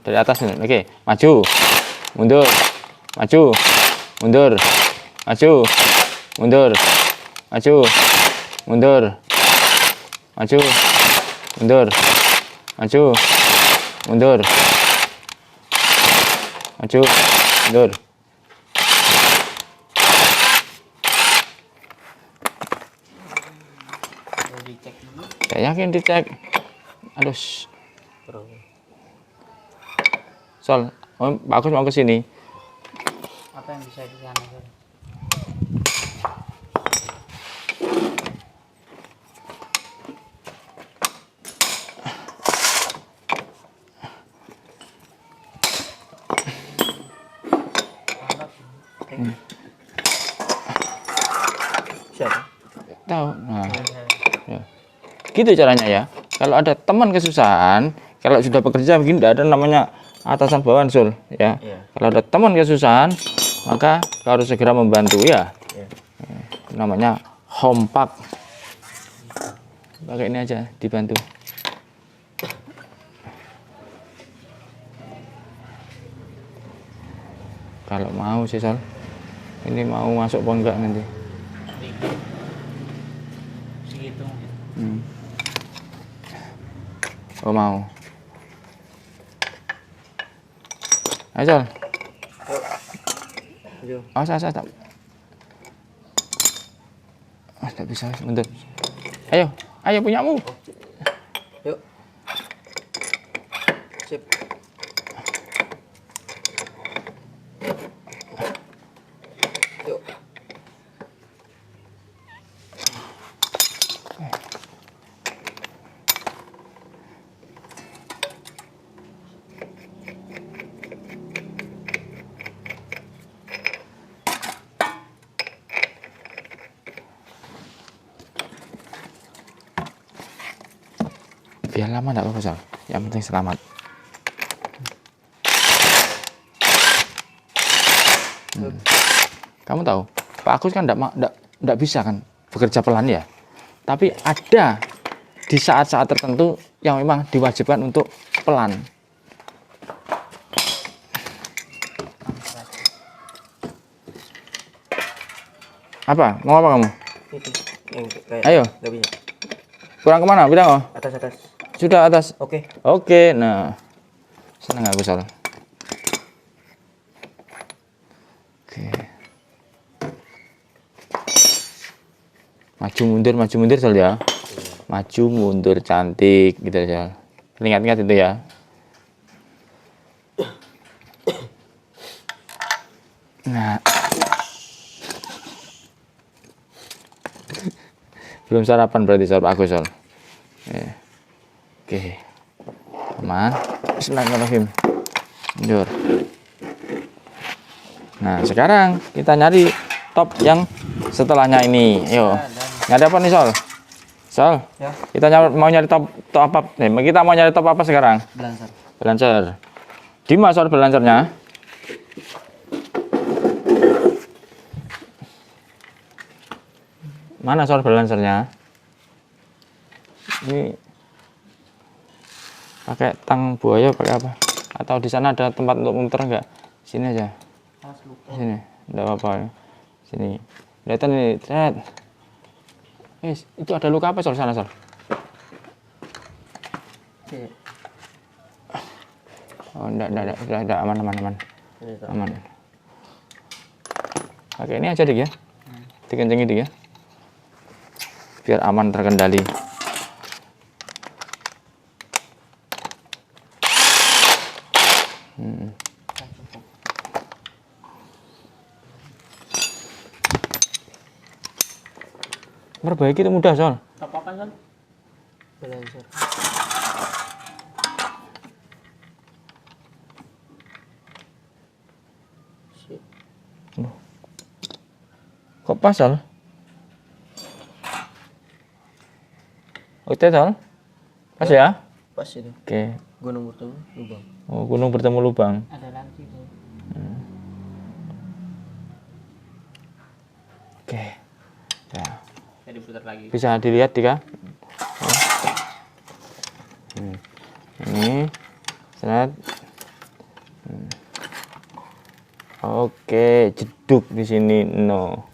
Dari atas nih. Oke, maju. Mundur. Maju. Mundur. Maju. Mundur. Maju. Mundur. Maju. Mundur. Maju. Mundur. Maju. Mundur. Dicek dulu. Saya yakin dicek. Aduh. Sol, bagus mau ke sini. Apa yang bisa di sana? Bro? Siapa? Tahu. Nah, ya. Gitu caranya ya. Kalau ada teman kesusahan, kalau sudah bekerja begini tidak ada namanya atasan bawahan Sul ya. Iya. Kalau ada teman kesusahan, maka kau harus segera membantu ya. Iya. Namanya hompak. Pakai ini aja dibantu. Kalau mau sih Sol. Ini mau masuk apa enggak nanti? Segitu. Oh mau. Ayo Sol. Ayo. Awas. Tidak bisa, bentar. Ayo punyamu. Yuk. Sip. Yuk. Biar lama enggak apa-apa, Sal. Yang penting selamat. Kamu tahu, Pak Agus kan enggak bisa kan bekerja pelan ya. Tapi ada di saat-saat tertentu yang memang diwajibkan untuk pelan. Apa? Mau apa kamu? Itu yang kayak Ayo. nggak bisa. Kurang kemana? Bilang oh. Atas. Sudah atas. Oke. Oke, nah. Senang aku, Sal. Oke. Maju mundur, Sal ya. Maju mundur cantik gitu ya. Ingat-ingat itu ya. Nah. Belum sarapan berarti, Sal, Pak Agus, Sal. Oke. Aman. Bismillahirrahmanirrahim. Mundur. Nah, sekarang kita nyari top yang setelahnya ini. Ayo. Nyari apa nih, Sol? Sol, Ya. kita mau nyari top apa? Nih, kita mau nyari top apa sekarang? Balancer. Balancer. Di mana, Sol, balancernya? Mana, Sol, balancernya? Ini pakai tang buaya, pakai apa? Atau di sana ada tempat untuk muter enggak? Sini aja. Sini, enggak apa-apa. Sini. Lihat nih, lihat. Itu ada luka apa, Sol, sana, Sol? Iya. Oh, enggak, aman. Aman. Pakai ini aja, Dik ya. Dikencengin, Dik ya. Biar aman terkendali. Perbaiki itu mudah, Sol. Top apa kan? Balancer. Kok pas, Sol? Oke, Sol. Pas ya? Pas itu. Oke. Gunung bertemu lubang. Oh, gunung bertemu lubang. Ada lanci tuh. Oke. Ya. Jadi putar lagi. Bisa dilihat, Dika. Ini. Set. Oke, jeduk di sini no.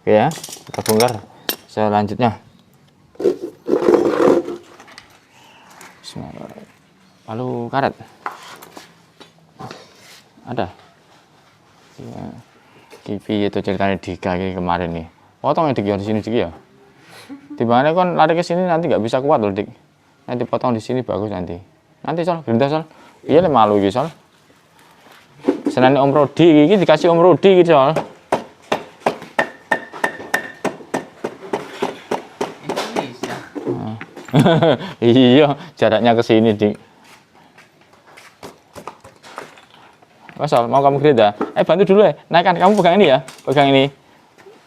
Oke ya, kita bongkar selanjutnya. Lalu karet ada ya. Kipi itu ceritanya Dika kemarin nih. Potong ya, Dik ya, di sini, Dik ya. Dimana kan lari ke sini nanti nggak bisa kuat loh, Dik. Nanti potong di sini bagus nanti. Nanti, Sol, gerindah, Sol. Iya le malu iki, Sol. Senane Om Rodi iki dikasih Om Rodi iki, Sol. Indonesia. Iya, jaraknya ke sini, Dik. Oh, Sol, mau kamu gerindah? Bantu dulu ya. Naikkan, kamu pegang ini ya. Pegang ini.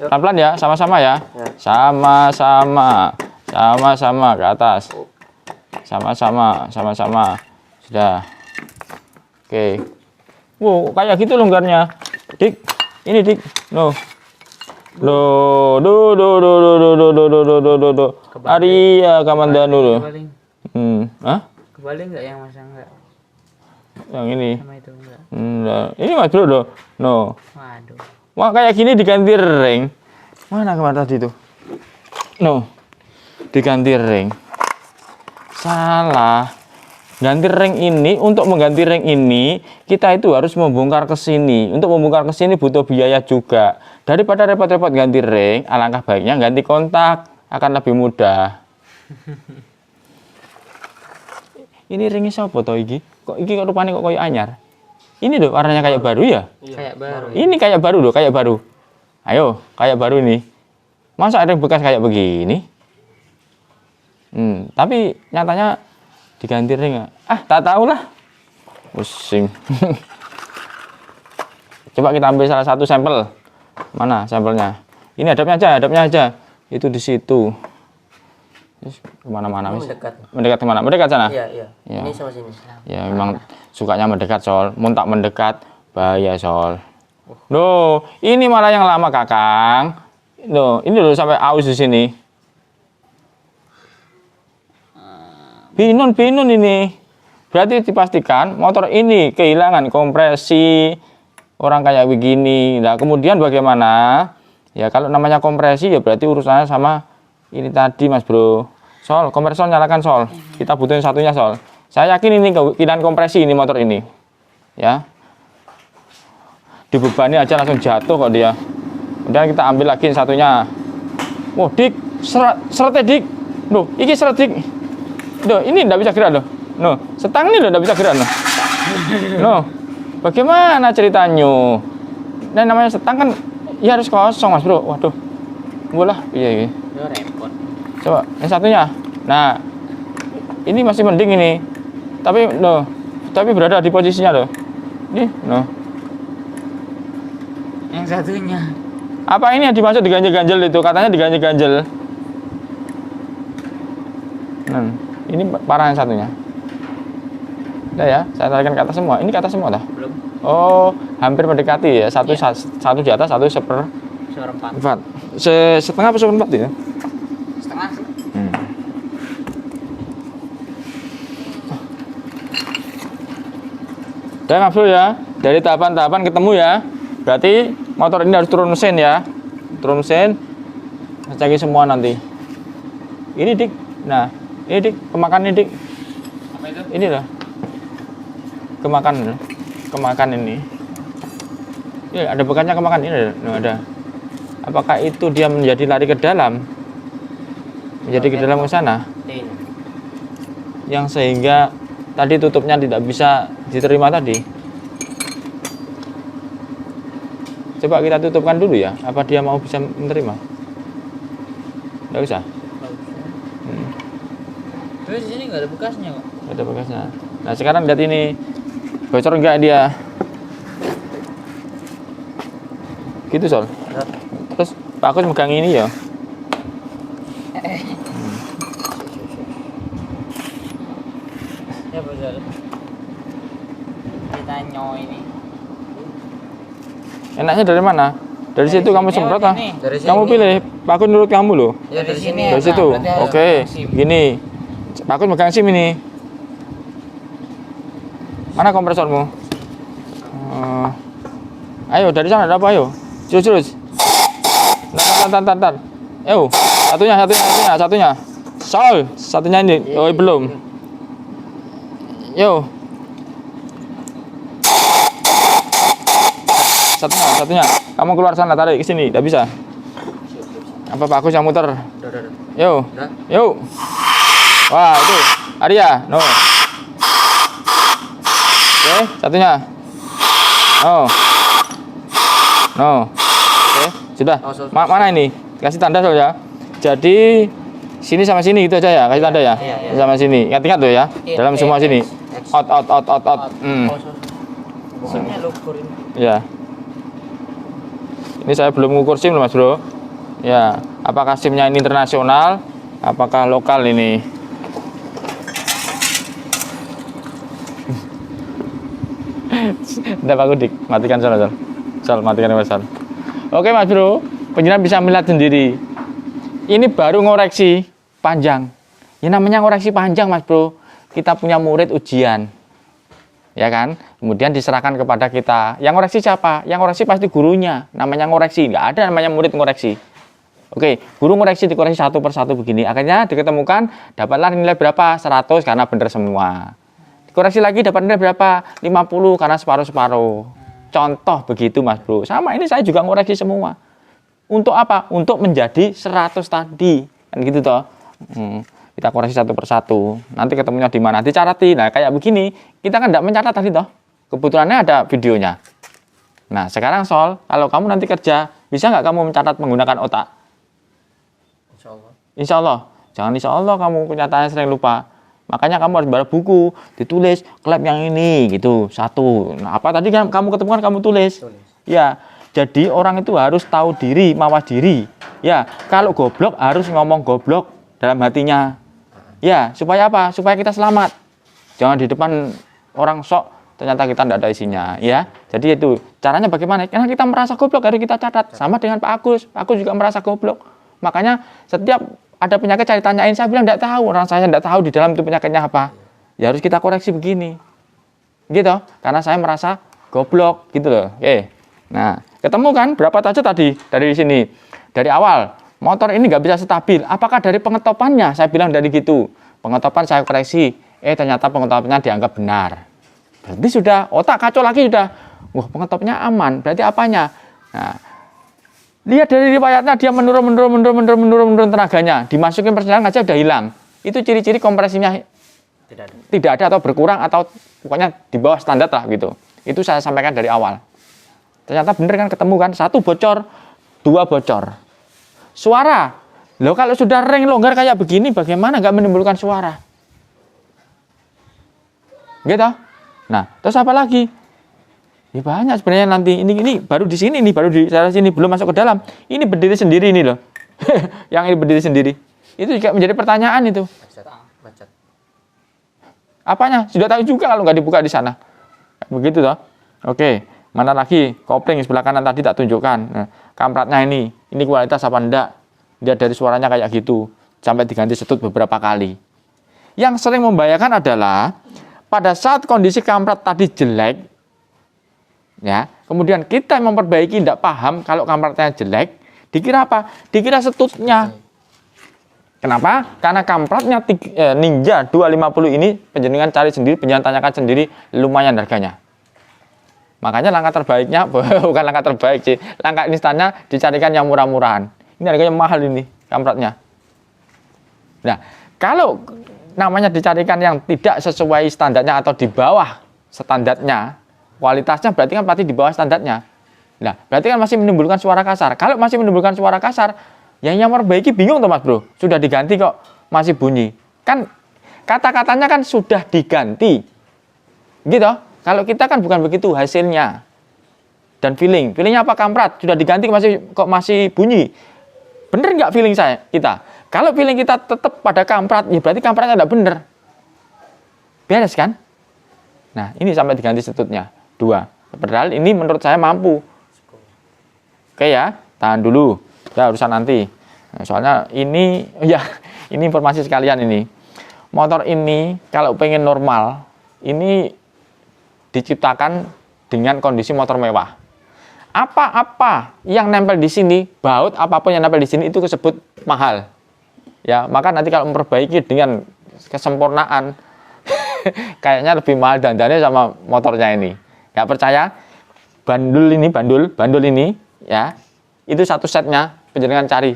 Pelan-pelan ya, sama-sama ya. Sama-sama. Sama-sama ke atas. Sama-sama. Sudah. Oke. Wow, kayak gitu longgarnya. Dik, ini, Dik. No. Do. Aria Kamandanu loh. Kebaling. Hah? Kebaling nggak yang masa enggak? Yang ini. Sama itu enggak? Enggak. Ini Mas Bro loh. No. Waduh. Wah, kayak gini diganti ring. Mana kemarin tadi tuh? No. Diganti ring. Salah. Ganti ring ini, untuk mengganti ring ini, kita itu harus membongkar ke sini. Untuk membongkar ke sini butuh biaya juga. Daripada repot-repot ganti ring, alangkah baiknya ganti kontak, akan lebih mudah. Ini ringnya siapa toh iki? Kok iki rupanya kok kayak anyar? Ini loh warnanya kayak baru ya? Kayak baru. Ini kayak baru loh, kayak baru. Ayo, kayak baru nih. Masa ada yang bekas kayak begini? Tapi nyatanya diganti ring. Tak tahu lah. Pusing. Coba kita ambil salah satu sampel. Mana sampelnya? Ini hadapnya aja. Itu di situ. Terus kemana-mana Ini wis. mendekat. Mendekat kemana? Mendekat sana? Iya, iya. Iya. Ini sama sini. Ya memang sukanya mendekat Sol. Mun tak mendekat bahaya Sol. Loh, ini malah yang lama Kakang. Loh, ini loh sampai aus di sini. Binun ini. Berarti dipastikan motor ini kehilangan kompresi. Orang kayak begini. Nah, kemudian bagaimana? Ya kalau namanya kompresi ya berarti urusannya sama ini tadi Mas Bro. Sol, kompresor nyalakan Sol. Kita butuhin satunya Sol. Saya yakin ini kehilangan kompresi ini motor ini. Ya. Dibebani aja langsung jatuh kok dia. Kemudian kita ambil lagi satunya. Wah, Dik, seret Dik. Loh, iki seret Dik. Loh, ini enggak bisa gerak loh. Loh, setang ini loh enggak bisa gerak loh. Loh, bagaimana ceritanya? Nah, namanya setang kan ya harus kosong Mas Bro. Waduh. Bolah, iya. Itu repot. Coba, yang satunya. Nah, ini masih mending ini. Tapi berada di posisinya loh. Ini, loh. Yang satunya. Apa ini yang dimaksud diganjel-ganjel itu? Katanya diganjel-ganjel. Nah, ini parah yang satunya. Udah ya, saya tarikan ke atas semua. Ini ke atas semua dah. Belum. Oh, hampir mendekati ya. Satu di atas, satu Seperempat. empat. Setengah apa seperempat ya? Setengah. Dan Mas Bro ya, dari tahapan-tahapan ketemu ya. Berarti motor ini harus turun mesin ya. Turun mesin. Cek semua nanti. Ini Dik. Nah, ini Dik, kemakan ini Dik. Apa itu? Ini loh. Kemakan ini. Ya, ada bekasnya kemakan ini ada. Apakah itu dia menjadi lari ke dalam? Menjadi ke dalam ke sana? Ini. Yang sehingga tadi tutupnya tidak bisa diterima tadi. Coba kita tutupkan dulu ya. Apa dia mau bisa menerima? Tidak bisa. Tapi di sini nggak ada bekasnya kok. Nggak ada bekasnya. Nah sekarang lihat ini, bocor enggak dia? Gitu Sol. Terus Pak Agus megang ini ya. Ya betul. Kita nyoy ini. Enaknya dari mana? Dari situ kamu sini, semprot oh, ah. sini. Dari Kamu sini. pilih. Pak Agus nurut kamu loh. Ya dari sini. Dari situ. berarti harus Oke. megang SIM. Gini. Pak Agus megang SIM ini. Mana kompresormu? Ayo dari sana ada apa ayo? Terus. Tar. Ayo. Satunya. Sol. Satunya ini. Oh belum. Yo. Satunya. Kamu keluar sana, tarik ke sini, tidak bisa. Apa Pak Agus yang muter? Udah. Yo. Udah. Yo. Wah, itu. Arya, no. Oke, satunya. No. Oke, sudah. Mana ini? Kasih tanda Sol ya. Jadi sini sama sini itu aja ya, kasih tanda ya. Iya. Sama sini. Ingat tuh ya. Iya, Dalam semua sini. X. Out. Bukannya lukur ini. Ya. Ini saya belum mengukur SIM loh Mas Bro. Ya, apakah SIM-nya ini internasional? Apakah lokal ini? Tidak Pak Gudik, matikan Sol. Sol, matikan Sol. Oke Mas Bro, penjenengan bisa melihat sendiri. Ini baru ngoreksi panjang. Ini namanya ngoreksi panjang Mas Bro. Kita punya murid ujian. Ya kan? Kemudian diserahkan kepada kita. Yang ngoreksi siapa? Yang ngoreksi pasti gurunya. Namanya ngoreksi, nggak ada namanya murid ngoreksi. Oke, guru ngoreksi dikoreksi satu persatu begini. Akhirnya diketemukan dapatlah nilai berapa? 100 karena benar semua. Dikoreksi lagi dapat nilai berapa? 50 karena separuh-separuh. Contoh begitu Mas Bro. Sama ini saya juga ngoreksi semua. Untuk apa? Untuk menjadi 100 tadi. Kan gitu toh. Kita koreksi satu persatu. Nanti ketemunya di mana? Dicarati. Nah, kayak begini, kita kan tidak mencatat tadi toh. Kebetulannya ada videonya. Nah, sekarang Sol, kalau kamu nanti kerja, bisa nggak kamu mencatat menggunakan otak? Insya Allah. Jangan insya Allah kamu kenyataannya sering lupa. Makanya kamu harus bawa buku, ditulis klep yang ini gitu. Satu. Nah, apa tadi kan kamu ketemukan kamu tulis. Ya. Jadi orang itu harus tahu diri, mawas diri. Ya, kalau goblok harus ngomong goblok dalam hatinya. Ya, supaya apa? Supaya kita selamat. Jangan di depan orang sok ternyata kita tidak ada isinya, ya. Jadi itu caranya bagaimana? Karena kita merasa goblok harus kita catat. Sama dengan Pak Agus. Pak Agus juga merasa goblok. Makanya setiap ada penyakit saya tanyain, saya bilang tidak tahu. Orang saya tidak tahu di dalam itu penyakitnya apa. Ya harus kita koreksi begini. Gitu. Karena saya merasa goblok gitu loh. Oke. Nah, ketemu kan berapa tajuk tadi dari sini. Dari awal, motor ini nggak bisa stabil. Apakah dari pengetopannya? Saya bilang dari gitu. Pengetopan saya koreksi. Ternyata pengetopannya dianggap benar. Berarti sudah otak kacau lagi sudah. Wah, pengetopnya aman. Berarti apanya? Nah, lihat dari riwayatnya dia menurun tenaganya. Dimasukin perjalanan aja udah hilang. Itu ciri-ciri kompresinya tidak ada atau berkurang atau pokoknya di bawah standar lah gitu. Itu saya sampaikan dari awal. Ternyata bener kan, ketemu kan, 1 bocor, 2 bocor. Suara, loh kalau sudah ring longgar kayak begini, bagaimana nggak menimbulkan suara? Gitu. Nah, terus apa lagi? Ya banyak sebenarnya nanti. Ini baru di sini, baru di sana sini, belum masuk ke dalam. Ini berdiri sendiri ini loh. Yang ini berdiri sendiri. Itu juga menjadi pertanyaan itu. Bacot. Apanya? Sudah tahu juga kalau nggak dibuka di sana. Begitu toh. Oke, mana lagi? Kopling sebelah kanan tadi tak tunjukkan. Nah, kampratnya ini kualitas apa enggak? Lihat dari suaranya kayak gitu. Sampai diganti setut beberapa kali. Yang sering membahayakan adalah pada saat kondisi kamprat tadi jelek, ya, kemudian kita memperbaiki tidak paham kalau kampratnya jelek, dikira apa? Dikira setutnya. Kenapa? Karena kampratnya Ninja 250 ini penjenengan cari sendiri, penjenengan tanyakan sendiri, lumayan harganya. Makanya langkah terbaiknya, bukan langkah terbaik sih, langkah instannya dicarikan yang murah-murahan. Ini harganya mahal ini, kampratnya. Nah, kalau namanya dicarikan yang tidak sesuai standarnya atau di bawah standarnya, kualitasnya berarti kan pasti di bawah standarnya. Nah, berarti kan masih menimbulkan suara kasar. Kalau masih menimbulkan suara kasar, yang memperbaiki bingung tuh Mas Bro, sudah diganti kok masih bunyi. Kan kata-katanya kan sudah diganti. Gitu. Kalau kita kan bukan begitu hasilnya. Dan feelingnya apa? Kamprat sudah diganti kok masih bunyi. Bener nggak feeling kita? Kalau feeling kita tetap pada kamprat, ya berarti kampratnya tidak bener. Beres kan? Nah, ini sampai diganti setutnya 2. Padahal ini menurut saya mampu. Oke ya, tahan dulu. Ya urusan nanti. Nah, soalnya ini informasi sekalian ini. Motor ini kalau pengen normal, ini diciptakan dengan kondisi motor mewah. Apa-apa yang nempel di sini, baut apapun yang nempel di sini itu disebut mahal. Ya, maka nanti kalau memperbaiki dengan kesempurnaan kayaknya lebih mahal dandannya sama motornya ini. Nggak percaya? Bandul ini ya. Itu satu setnya penjenengan cari.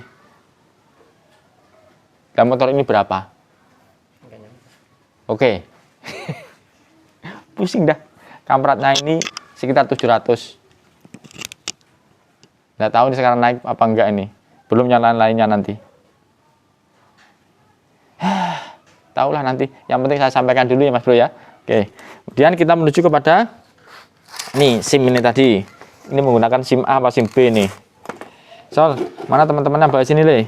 Dan motor ini berapa? Oke. Pusing dah. Kampratnya ini sekitar 700. Nggak tahu ini sekarang naik apa enggak ini. Belum yang lain-lainnya nanti. Tahulah nanti. Yang penting saya sampaikan dulu ya Mas Bro ya. Oke. Kemudian kita menuju kepada nih SIM ini tadi. Ini menggunakan SIM A apa SIM B nih. Sol, mana teman-teman yang bawa sini Le?